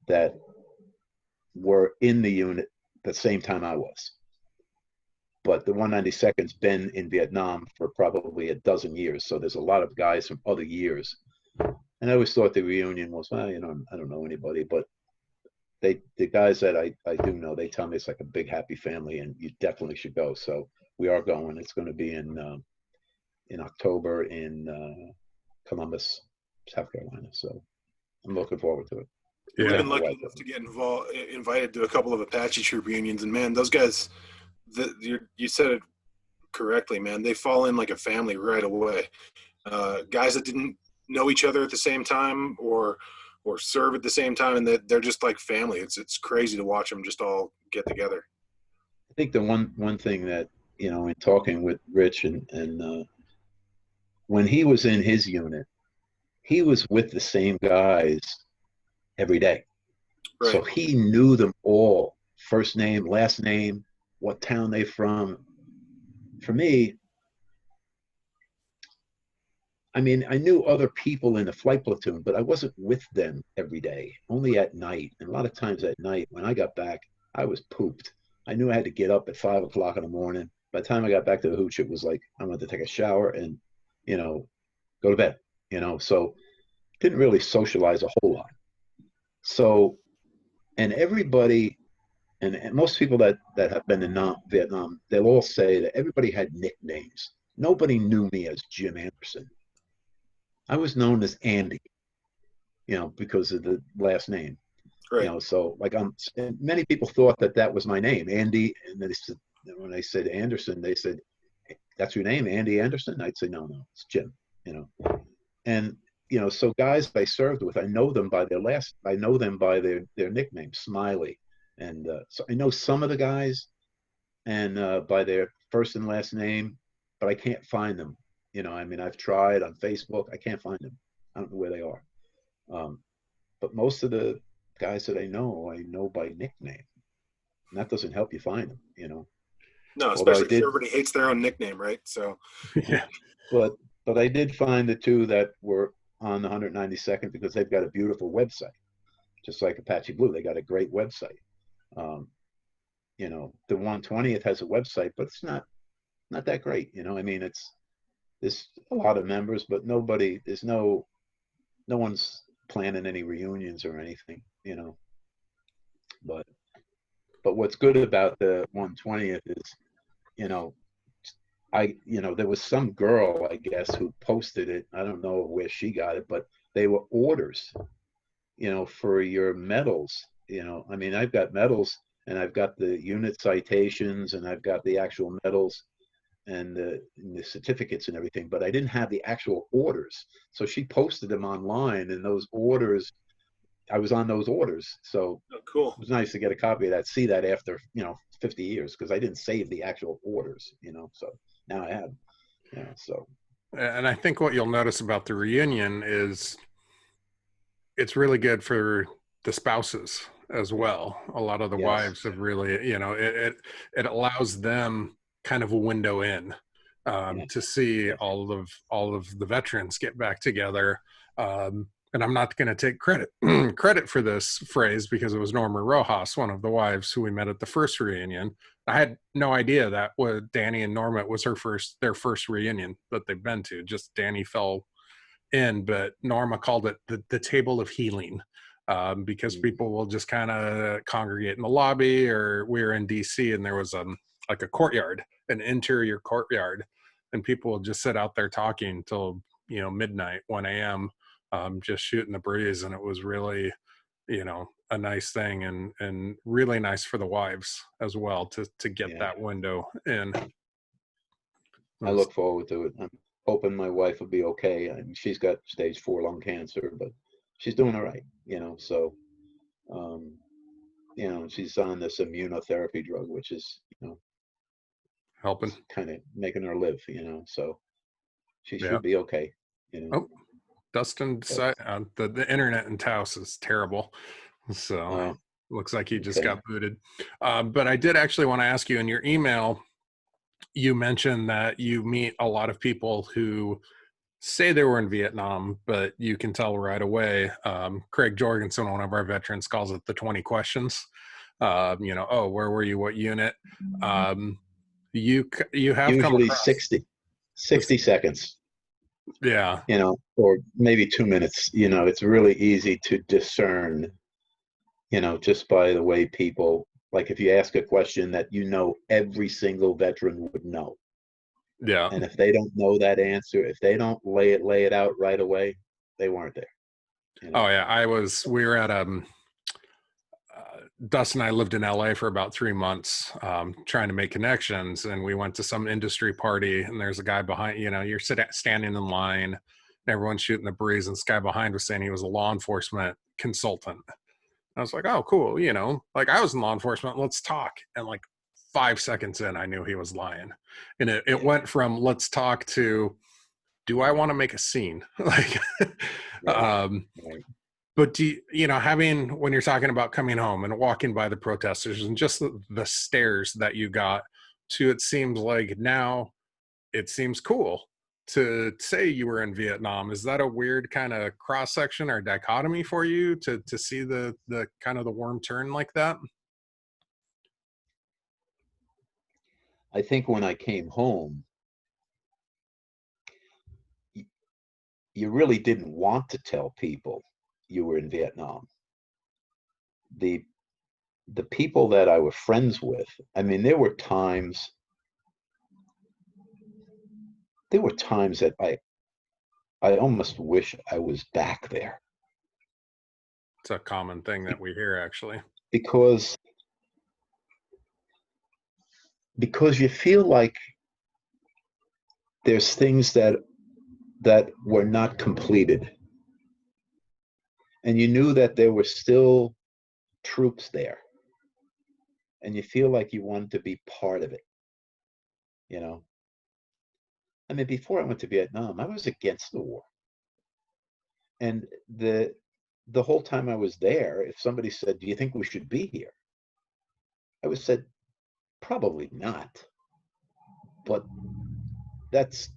that were in the unit the same time I was. But the 192nd's been in Vietnam for probably a dozen years, so there's a lot of guys from other years. And I always thought the reunion was, well, you know, I don't know anybody, but the guys that I do know, they tell me it's like a big happy family, and you definitely should go. So we are going. It's going to be in October in Columbus, South Carolina. So I'm looking forward to it. We've Yeah. been lucky enough to get invited to a couple of Apache Troop reunions, and man, those guys, you said it correctly, man. They fall in like a family right away. Guys that didn't know each other at the same time or serve at the same time, and they're just like family. It's crazy to watch them just all get together. I think the one thing that, you know, in talking with Rich and when he was in his unit, he was with the same guys every day. So Right. he knew them all, first name, last name, what town they from. For me, I mean, I knew other people in the flight platoon, but I wasn't with them every day, only at night. And a lot of times at night, when I got back, I was pooped. I knew I had to get up at 5 o'clock in the morning. By the time I got back to the hooch, it was like I wanted to take a shower and, you know, go to bed, you know. So didn't really socialize a whole lot. So, and everybody, and most people that have been in Vietnam, they'll all say that everybody had nicknames. Nobody knew me as Jim Anderson. I was known as Andy, you know, because of the last name, you Right. know. So like many people thought that that was my name, Andy. And then they said, when I said Anderson, they said, "That's your name, Andy Anderson?" I'd say, "No, no, it's Jim," you know. And you know, so guys I served with, I know them by I know them by their nickname, Smiley, and so I know some of the guys and by their first and last name, but I can't find them. You know, I mean, I've tried on Facebook, I can't find them. I don't know where they are. Um, but most of the guys that I know by nickname, and that doesn't help you find them. You know, No, although I especially because did, everybody hates their own nickname, right? So Yeah. but I did find the two that were on the 192nd because they've got a beautiful website, just like Apache Blue. They got a great website. Um, you know, the 120th has a website, but it's not that great. You know, I mean, there's a lot of members, but there's no one's planning any reunions or anything. You know, but what's good about the 120th is, you know, you know, there was some girl, I guess, who posted it. I don't know where she got it, but they were orders for your medals. I mean, I've got medals and I've got the unit citations and I've got the actual medals and the certificates and everything, but I didn't have the actual orders. So she posted them online, and those orders, I was on those orders. So Oh, cool. it was nice to get a copy of that, see that after, 50 years, because I didn't save the actual orders, so now I have, so. And I think what you'll notice about the reunion is it's really good for the spouses as well. A lot of the Yes. wives have really, it allows them kind of a window in to see all of the veterans get back together. And I'm not going to take credit for this phrase, because it was Norma Rojas, one of the wives who we met at the first reunion. I had no idea that Danny and Norma, it was their first reunion that they've been to. Just Danny fell in, but Norma called it the table of healing, because people will just kind of congregate in the lobby. Or we were in DC, and there was like a courtyard, an interior courtyard, and people will just sit out there talking till midnight, 1 a.m., just shooting the breeze. And it was really a nice thing, and really nice for the wives as well to get that window in. I look forward to it. I'm hoping my wife will be okay. I mean, she's got stage 4 lung cancer, but she's doing all right, so she's on this immunotherapy drug, which is helping, kind of making her live, so she Yeah. should be okay, Oh, Dustin, the internet in Taos is terrible, so looks like he just got booted. But I did actually want to ask you, in your email, you mentioned that you meet a lot of people who say they were in Vietnam, but you can tell right away. Craig Jorgensen, one of our veterans, calls it the 20 questions. Oh, where were you? What unit? You have usually come across 60 seconds. Yeah. Or maybe 2 minutes. It's really easy to discern, just by the way people, like if you ask a question that every single veteran would know. Yeah. And if they don't know that answer, if they don't lay it out right away, they weren't there. Oh yeah, we were at Dustin and I lived in LA for about 3 months, trying to make connections, and we went to some industry party, and there's a guy behind, you're standing in line, and everyone's shooting the breeze, and this guy behind was saying he was a law enforcement consultant. I was like, oh, cool. Like, I was in law enforcement. Let's talk. And like 5 seconds in, I knew he was lying. And it went from let's talk to, do I want to make a scene? Like, Right. But when you're talking about coming home and walking by the protesters and just the stares that you got to, it seems like now it seems cool to say you were in Vietnam. Is that a weird kind of cross section or dichotomy for you to see the kind of the warm turn like that? I think when I came home, you really didn't want to tell people you were in Vietnam. The people that I were friends with, I mean, there were times that I almost wish I was back there. It's a common thing that we hear, actually. Because you feel like there's things that were not completed. And you knew that there were still troops there. And you feel like you wanted to be part of it. I mean, before I went to Vietnam, I was against the war. And the whole time I was there, if somebody said, do you think we should be here? I would said, probably not. But that's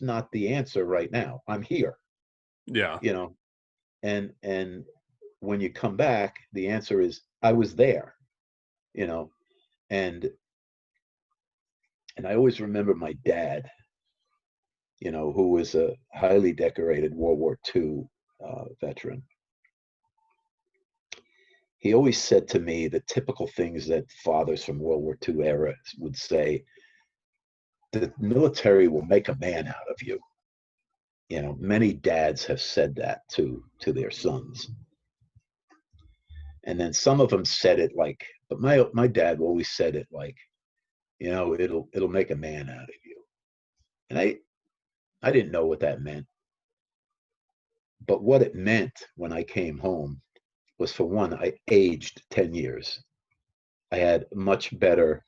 not the answer right now. I'm here. Yeah. And when you come back, the answer is, I was there. And I always remember my dad, who was a highly decorated World War II veteran. He always said to me the typical things that fathers from World War II era would say: the military will make a man out of you. Many dads have said that to their sons. And then some of them said it like, but my dad always said it like, you know, it'll make a man out of you. And I didn't know what that meant. But what it meant when I came home was, for one, I aged 10 years. I had much better,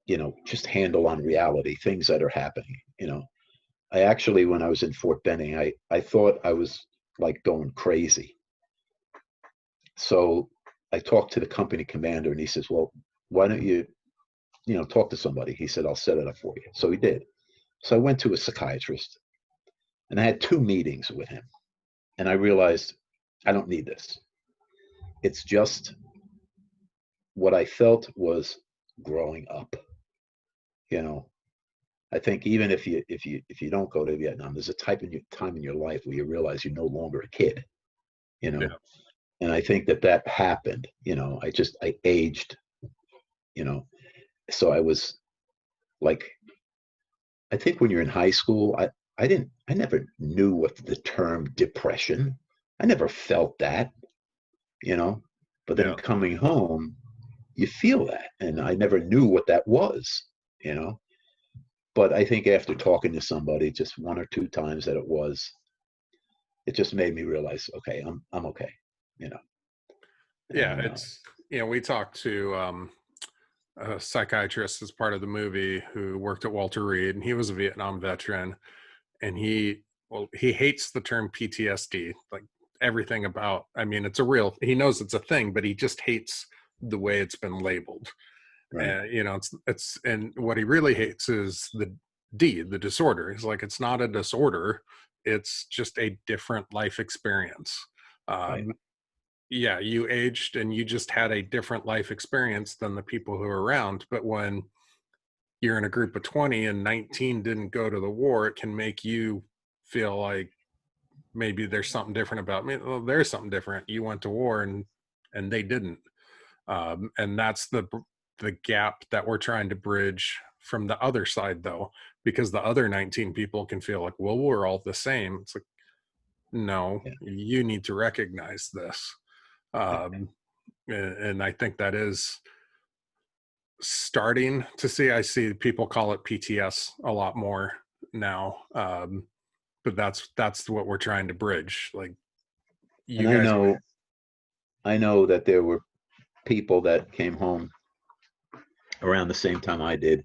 you know, just handle on reality, things that are happening, you know. I actually, when I was in Fort Benning, I thought I was like going crazy. So I talked to the company commander, and he says, well, why don't you, you know, talk to somebody? He said, I'll set it up for you. So he did. So I went to a psychiatrist, and I had 2 meetings with him. And I realized I don't need this. It's just what I felt was growing up. You know, I think even if you don't go to Vietnam, there's a time in your life where you realize you're no longer a kid. You know, Yeah. and I think that happened. You know, I aged. You know, so I was like, I think when you're in high school, I never knew what the term depression. I never felt that. You know, but then Yeah. coming home, you feel that, and I never knew what that was. You know, but I think after talking to somebody just 1 or 2 times it just made me realize, okay, I'm okay, you know. Yeah. And It's, you know, we talked to a psychiatrist as part of the movie who worked at Walter Reed, and he was a Vietnam veteran. And he hates the term PTSD, like everything about, I mean, it's a real, he knows it's a thing, but he just hates the way it's been labeled. right, You know, and what he really hates is the disorder. He's like, it's not a disorder, it's just a different life experience. right, um, yeah, you aged and you just had a different life experience than the people who are around. But when you're in a group of 20 and 19 didn't go to the war, it can make you feel like maybe there's something different about me. Well, there's something different. You went to war and they didn't. And that's the gap that we're trying to bridge from the other side, though, because the other 19 people can feel like, well, we're all the same. It's like, no, yeah, you need to recognize this. Um, and I think that is starting to see. I see people call it PTS a lot more now. But that's what we're trying to bridge. Like, and you guys, I know that there were people that came home around the same time I did,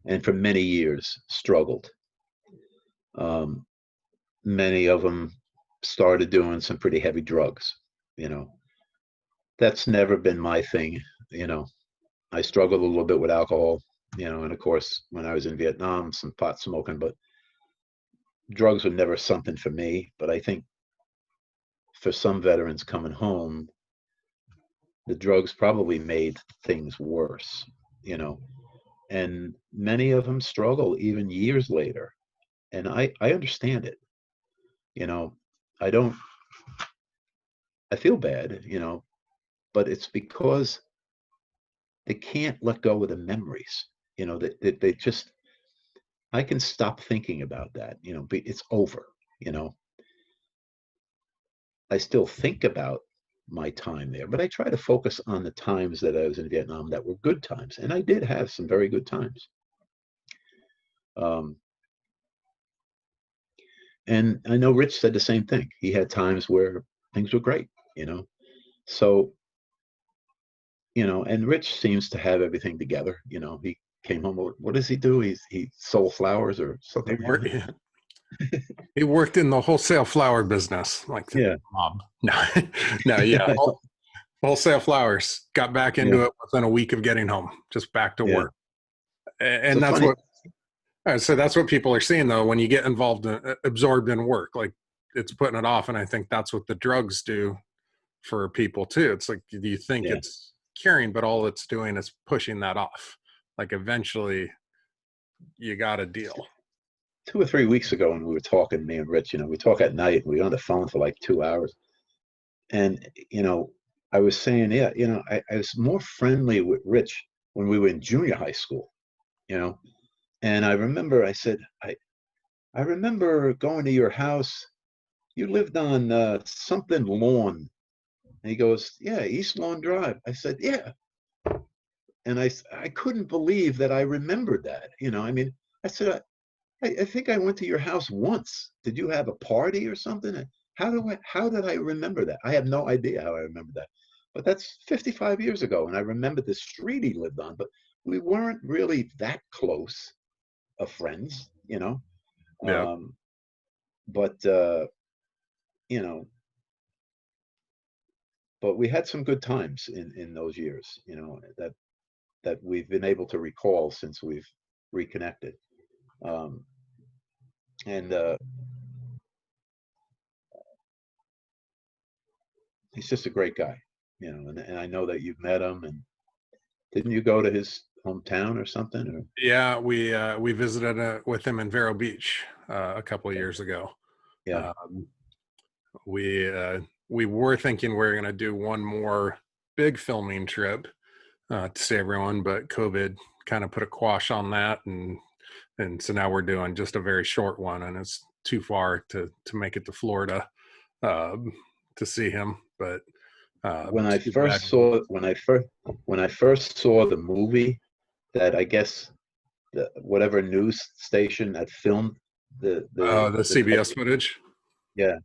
and for many years struggled. um, Many of them started doing some pretty heavy drugs. You know, that's never been my thing. You know, I struggled a little bit with alcohol, you know, and of course, when I was in Vietnam, some pot smoking, but drugs were never something for me. But I think for some veterans coming home, the drugs probably made things worse, you know, and many of them struggle even years later. And I understand it, you know, I don't, I feel bad, you know, but it's because they can't let go of the memories, you know, that they just, I can stop thinking about that, you know, it's over, you know. I still think about my time there, but I try to focus on the times that I was in Vietnam that were good times, and I did have some very good times. Um, and I know Rich said the same thing. He had times where things were great, you know. So, you know, and Rich seems to have everything together. You know, he came home. What does he do? He sold flowers or he something like worked that. he worked in the wholesale flower business, like the Yeah, mob. No, no, yeah, wholesale flowers. Got back yeah, into it within a week of getting home, just back to yeah. work. So And that's funny. what, so that's what people are seeing, though, when you get involved in, absorbed in work, like it's putting it off. And I think that's what the drugs do for people too. It's like, you think Yeah. it's curing, but all it's doing is pushing that off. Like, eventually you got a deal. 2 or 3 weeks ago when we were talking, me and Rich, you know, we talk at night. We were on the phone for like 2 hours. And, you know, I was saying, yeah, you know, I was more friendly with Rich when we were in junior high school, you know. And I remember I said, I remember going to your house, you lived on something lawn. And he goes, yeah, East Lawn Drive. I said, yeah. And I couldn't believe that I remembered that. You know, I mean, I said, I think I went to your house once. Did you have a party or something? How did I remember that? I have no idea how I remember that. But that's 55 years ago, and I remember the street he lived on, but we weren't really that close of friends, you know. Yeah. But you know, but we had some good times in those years, you know, that we've been able to recall since we've reconnected. Um, and he's just a great guy, you know. And I know that you've met him. And didn't you go to his hometown or something? Or Yeah, we visited with him in Vero Beach a couple of years ago. yeah, Um, we we were thinking we were going to do one more big filming trip to see everyone, but COVID kind of put a quash on that, and so now we're doing just a very short one, and it's too far to make it to Florida um, to see him. But when I too bad. first saw when I first saw the movie, that I guess whatever news station that filmed The CBS footage. yeah,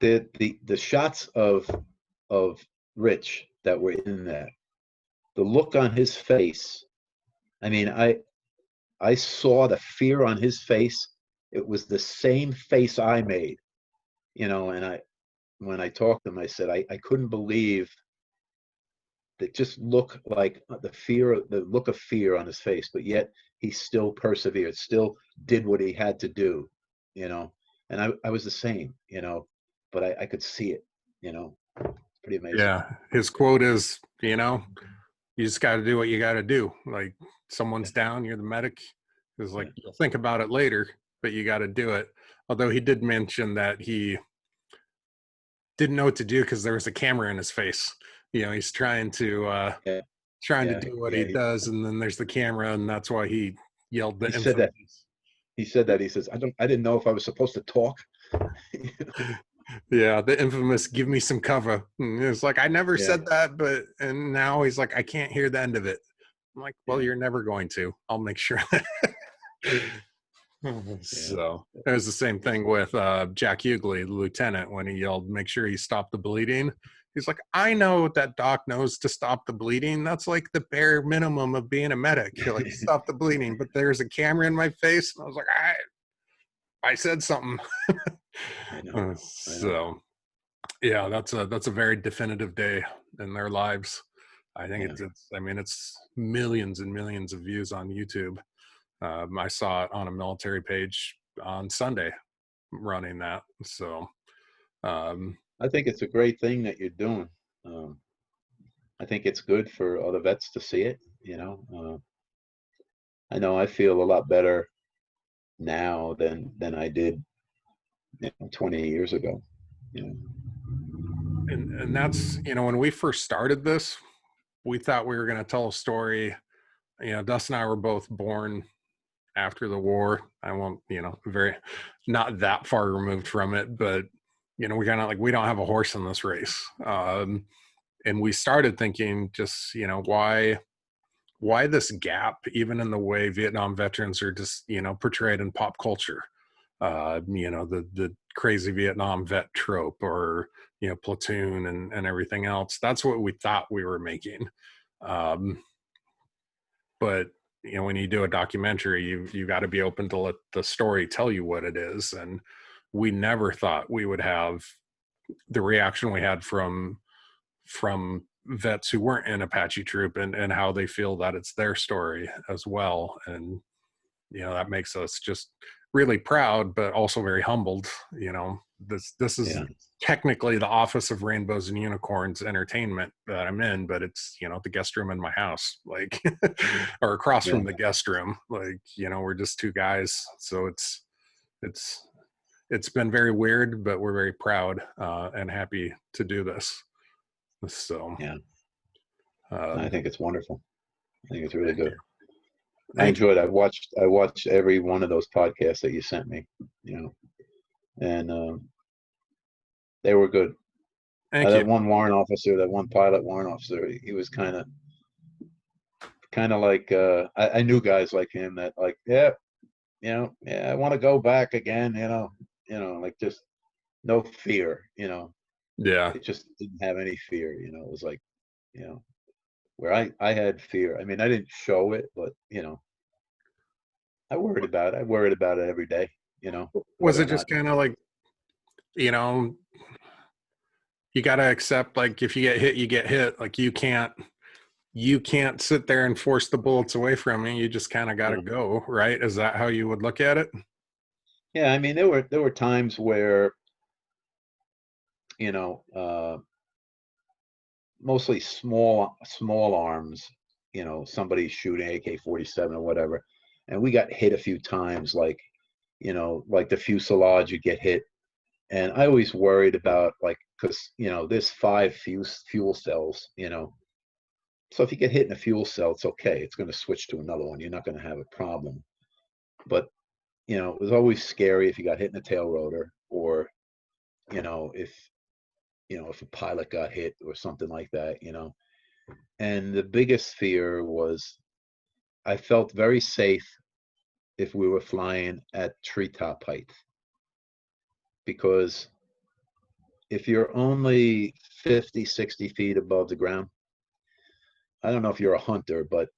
the shots of Rich that were in there, the look on his face. I mean, I saw the fear on his face. It was the same face I made, you know. And when I talked to him, I said I couldn't believe that, just look like the look of fear on his face, but yet he still persevered, still did what he had to do, you know. And I was the same, you know, but I could see it, you know. It's pretty amazing. Yeah, his quote is, you just got to do what you got to do. Like, Yeah. someone's down, you're the medic. It's like, Yeah. you'll think about it later, but you got to do it. Although he did mention that he didn't know what to do because there was a camera in his face. He's Yeah. trying to Yeah. do what he Yeah. does, and then there's the camera, and that's why he yelled He the said that. infamous. He said that. He says, I didn't know if I was supposed to talk. Yeah, the infamous "give me some cover." And it's like, I never Yeah. said that, and now he's like, I can't hear the end of it. I'm like, well, Yeah. you're never going to. I'll make sure. Yeah. So it was the same thing with Jack Hughley, the lieutenant, when he yelled, "Make sure you stop the bleeding." He's like, I know that doc knows to stop the bleeding. That's like the bare minimum of being a medic. You're like, stop the bleeding. But there's a camera in my face. And I was like, I said something. I know. I know. So yeah, that's a very definitive day in their lives. I think Yeah. it's millions and millions of views on YouTube. I saw it on a military page on Sunday running that. So I think it's a great thing that you're doing. Um, I think it's good for other vets to see it, you know. I know I feel a lot better now than I did, 20 years ago. You know. and that's, when we first started this, we thought we were going to tell a story. Dustin and I were both born after the war. I won't, very not that far removed from it, but we kind of like, we don't have a horse in this race. And we started thinking, just, why this gap, even in the way Vietnam veterans are just, portrayed in pop culture. The crazy Vietnam vet trope, or, Platoon and everything else. That's what we thought we were making. But when you do a documentary, you got to be open to let the story tell you what it is. And we never thought we would have the reaction we had from vets who weren't in Apache troop, and how they feel that it's their story as well. And that makes us just really proud, but also very humbled. This is Yeah. technically the Office of Rainbows and Unicorns Entertainment that I'm in, but it's the guest room in my house, like or across Yeah. from the guest room. Like, we're just two guys, so it's been very weird, but we're very proud and happy to do this. So Yeah. I think it's wonderful. I think it's really thank good. you. I Thank you. enjoyed it. I watched every one of those podcasts that you sent me. You know. and they were good. Thank you. That one warrant officer, that one pilot warrant officer, he was kind of like I knew guys like him that like, yeah, yeah, I want to go back again, like just no fear, Yeah. they just didn't have any fear, it was like, you know, where I had fear. I mean, I didn't show it, but I worried about it. I worried about it every day, Was whether it or just not, kind of like, you know, you got to accept, like, if you get hit, you get hit. Like, you can't sit there and force the bullets away from you. You just kind of got to yeah. go, right? Is that how you would look at it? Yeah, I mean, there were times where, you know, uh, mostly small arms, somebody shooting AK-47 or whatever, and we got hit a few times, like, like the fuselage would get hit, and I always worried about, like, because there's five fuel cells, so if you get hit in a fuel cell, it's okay. It's going to switch to another one. You're not going to have a problem. But it was always scary if you got hit in the tail rotor, or if if a pilot got hit or something like that. And the biggest fear was I felt very safe if we were flying at treetop height, because if you're only 50, 60 feet above the ground, I don't know if you're a hunter, but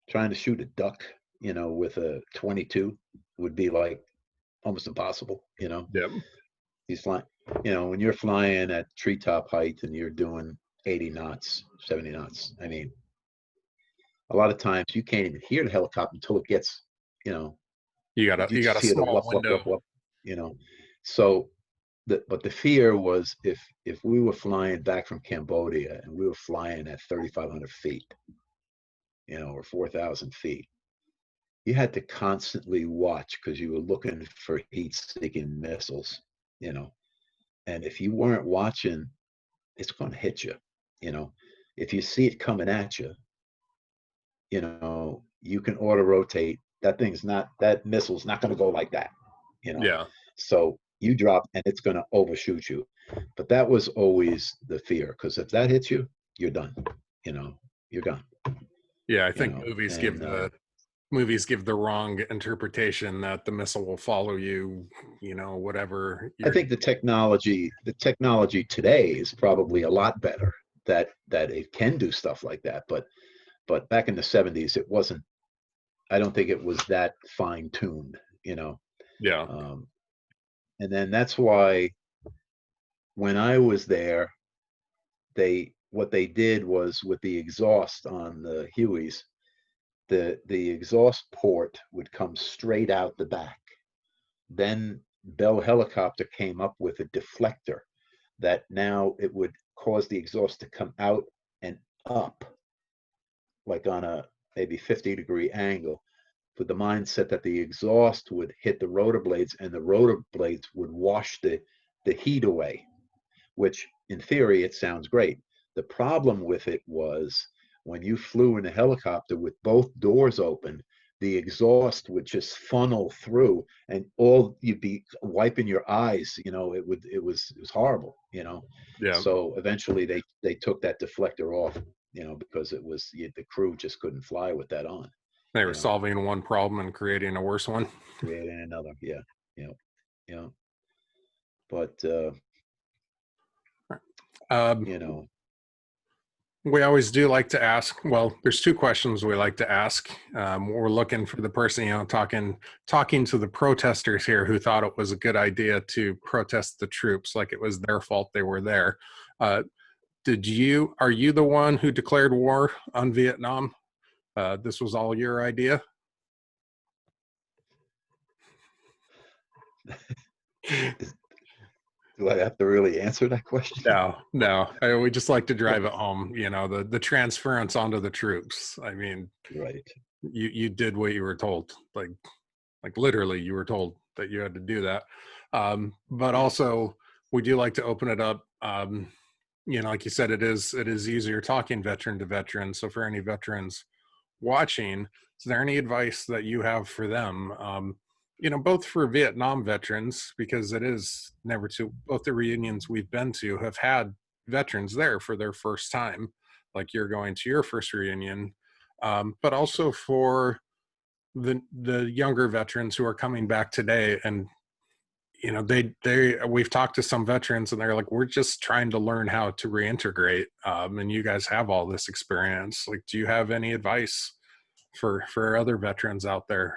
trying to shoot a duck, with a 22 would be like almost impossible. Yep. He's flying, when you're flying at treetop height and you're doing 80 knots, 70 knots. I mean, a lot of times you can't even hear the helicopter until it gets, you know, You got you a just hear the small whoop, whoop, window. whoop, whoop, So but the fear was if we were flying back from Cambodia and we were flying at 3,500 feet, or 4,000 feet, you had to constantly watch because you were looking for heat-seeking missiles, you know. And if you weren't watching, it's going to hit you, you know. If you see it coming at you, you can auto rotate. That missile's not going to go like that, you know. Yeah. So you drop and it's going to overshoot you. But that was always the fear, because if that hits you, you're done. You're gone. Yeah. I think And movies give the wrong interpretation that the missile will follow you, whatever I you're. think the technology today is probably a lot better that it can do stuff like that. But back in the 70s, it wasn't. I don't think it was that fine tuned. Yeah. Um, and then that's why when I was there, what they did was with the exhaust on the Hueys, the exhaust port would come straight out the back. Then Bell Helicopter came up with a deflector that now it would cause the exhaust to come out and up, like on a maybe 50-degree angle, with the mindset that the exhaust would hit the rotor blades and the rotor blades would wash the heat away, which in theory, it sounds great. The problem with it was when you flew in a helicopter with both doors open, the exhaust would just funnel through and all you'd be wiping your eyes, it was horrible, Yeah. So eventually they took that deflector off, because the crew just couldn't fly with that on, They were you know, solving one problem and creating a worse one. creating another. Yeah. Yeah. But Um, you know, we always do like to ask. Well, there's two questions we like to ask. We're looking for the person, talking to the protesters here who thought it was a good idea to protest the troops, like it was their fault they were there. Uh, are you the one who declared war on Vietnam? This was all your idea? do I have to really answer that question? No. We just like to drive it home. The transference onto the troops. I mean, Right. you did what you were told. Like literally, you were told that you had to do that. But also, we do like to open it up. Like you said, it is easier talking veteran to veteran. So for any veterans watching, is there any advice that you have for them? both for Vietnam veterans, because it is never too, both the reunions we've been to have had veterans there for their first time, like you're going to your first reunion, but also for the younger veterans who are coming back today. And we've talked to some veterans and they're like, we're just trying to learn how to reintegrate, and you guys have all this experience. Like, do you have any advice for other veterans out there?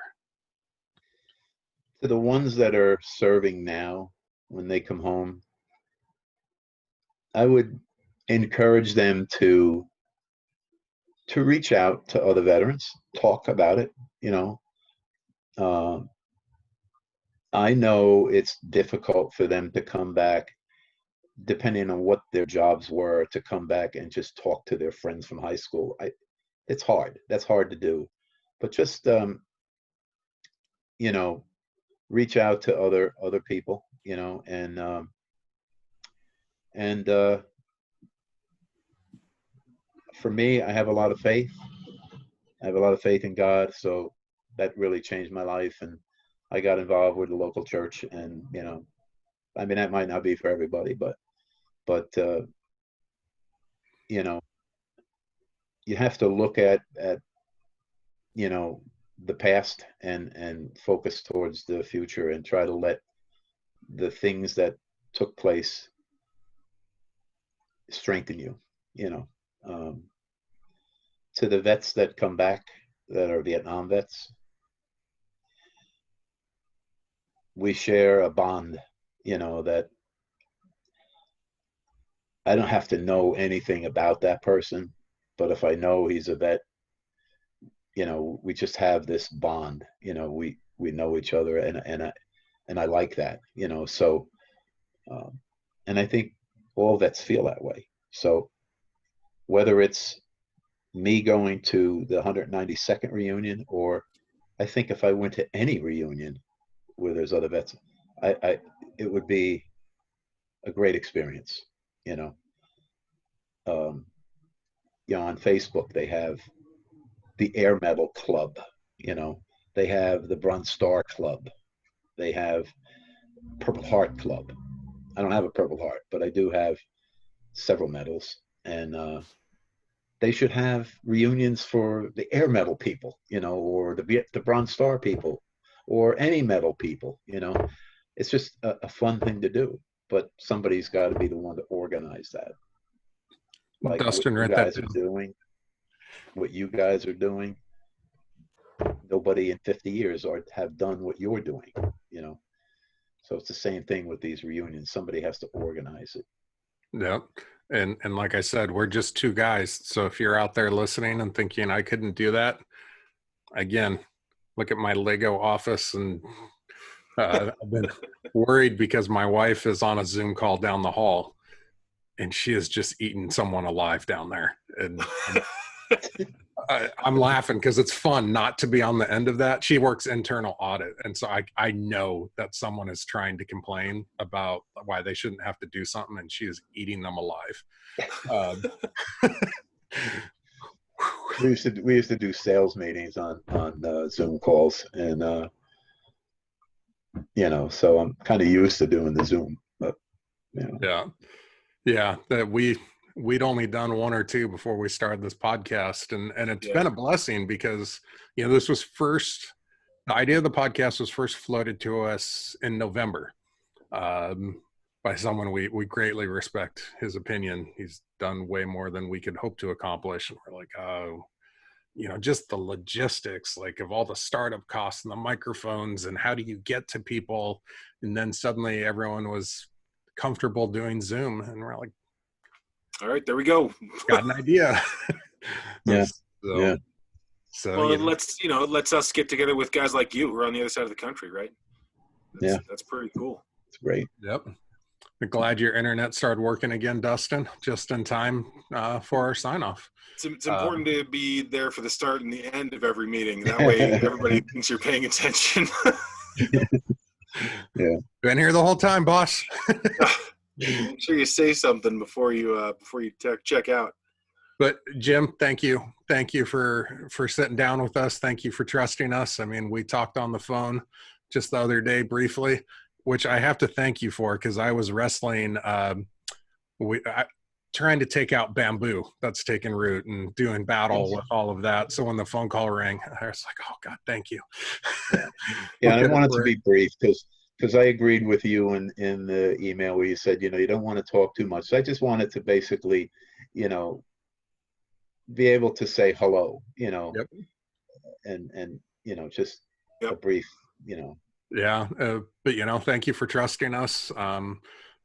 To the ones that are serving now, when they come home, I would encourage them to reach out to other veterans, talk about it. I know it's difficult for them to come back, depending on what their jobs were, to come back and just talk to their friends from high school. It's hard. That's hard to do. But just reach out to other people, and for me, I have a lot of faith. I have a lot of faith in God, so that really changed my life. And I got involved with the local church, and I mean, that might not be for everybody, but you have to look at the past and focus towards the future, and try to let the things that took place strengthen you. To the vets that come back, that are Vietnam vets, we share a bond, that I don't have to know anything about that person, but if I know he's a vet, we just have this bond. We know each other, and I like that. So, and I think all vets feel that way. So whether it's me going to the 192nd reunion, or I think if I went to any reunion where there's other vets, it would be a great experience. On Facebook they have the Air Medal Club. They have the Bronze Star Club. They have Purple Heart Club. I don't have a Purple Heart, but I do have several medals, and they should have reunions for the Air Medal people, or the Bronze Star people, or any medal people. It's just a fun thing to do, but somebody's got to be the one to organize that. Like Dustin, what you write that guys down. are doing, nobody in 50 years have done what you're doing. So it's the same thing with these reunions. Somebody has to organize it. Yep. And like I said, we're just two guys. So if you're out there listening and thinking I couldn't do that, again, look at my Lego office. And I've been worried because my wife is on a Zoom call down the hall, and she is just eating someone alive down there. And I'm laughing because it's fun not to be on the end of that. She works internal audit, and so I know that someone is trying to complain about why they shouldn't have to do something, and she is eating them alive. We used to do sales meetings on Zoom calls, and so I'm kind of used to doing the Zoom. But yeah, that we'd only done one or two before we started this podcast, and it's been a blessing because this was the idea of the podcast was first floated to us in November, by someone we greatly respect his opinion. He's done way more than we could hope to accomplish, and we're like, oh, just the logistics, like of all the startup costs and the microphones and how do you get to people, and then suddenly everyone was comfortable doing Zoom, and we're like, all right, there we go. Got an idea. Yeah. So well, let's us get together with guys like you who are on the other side of the country, right? That's pretty cool. It's great. Yep. I'm glad your internet started working again, Dustin, just in time for our sign off. It's important to be there for the start and the end of every meeting. That way everybody thinks you're paying attention. Yeah. Been here the whole time, boss. Make sure you say something before you check out. But Jim, thank you for sitting down with us. Thank you for trusting us. I mean, we talked on the phone just the other day briefly, which I have to thank you for, because I was wrestling, trying to take out bamboo that's taking root and doing battle with all of that. So when the phone call rang, I was like, oh God, thank you. Yeah, and I wanted to be brief because I agreed with you in the email where you said, you don't want to talk too much. So I just wanted to basically, be able to say hello, Yep. and just Yep. a brief, Yeah. But, thank you for trusting us.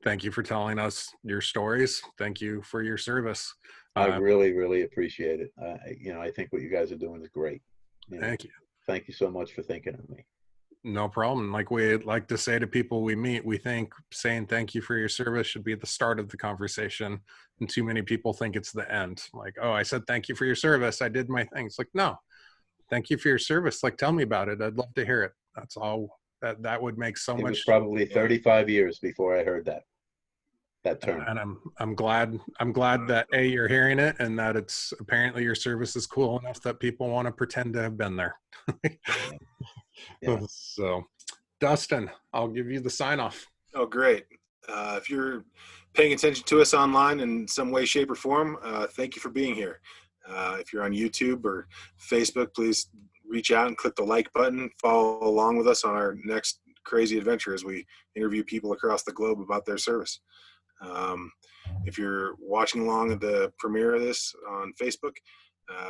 Thank you for telling us your stories. Thank you for your service. I really, really appreciate it. I think what you guys are doing is great. Thank you. Thank you so much for thinking of me. No problem. Like we like to say to people we meet, we think saying thank you for your service should be the start of the conversation. And too many people think it's the end. Like, oh, I said thank you for your service, I did my thing. It's like, no, thank you for your service. Like, tell me about it. I'd love to hear it. That's all. That would make so It much. was probably 35 years before I heard that term. And I'm glad that you're hearing it, and that it's apparently your service is cool enough that people want to pretend to have been there. Yeah. So, Dustin, I'll give you the sign off. Oh, great. If you're paying attention to us online in some way, shape, or form, thank you for being here. If you're on YouTube or Facebook, please reach out and click the like button. Follow along with us on our next crazy adventure as we interview people across the globe about their service. If you're watching along at the premiere of this on Facebook,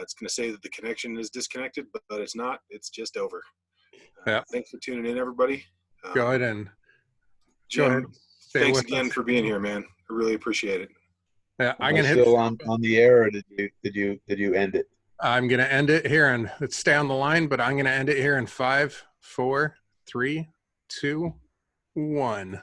it's going to say that the connection is disconnected, but it's not. It's just over. Yeah. Thanks for tuning in, everybody. Go ahead and Jim, stay thanks with again us. for being here, man. I really appreciate it. Yeah, Am I still on the air, or did you end it? I'm gonna end it here, and let's stay on the line. But I'm gonna end it here in 5, 4, 3, 2, 1.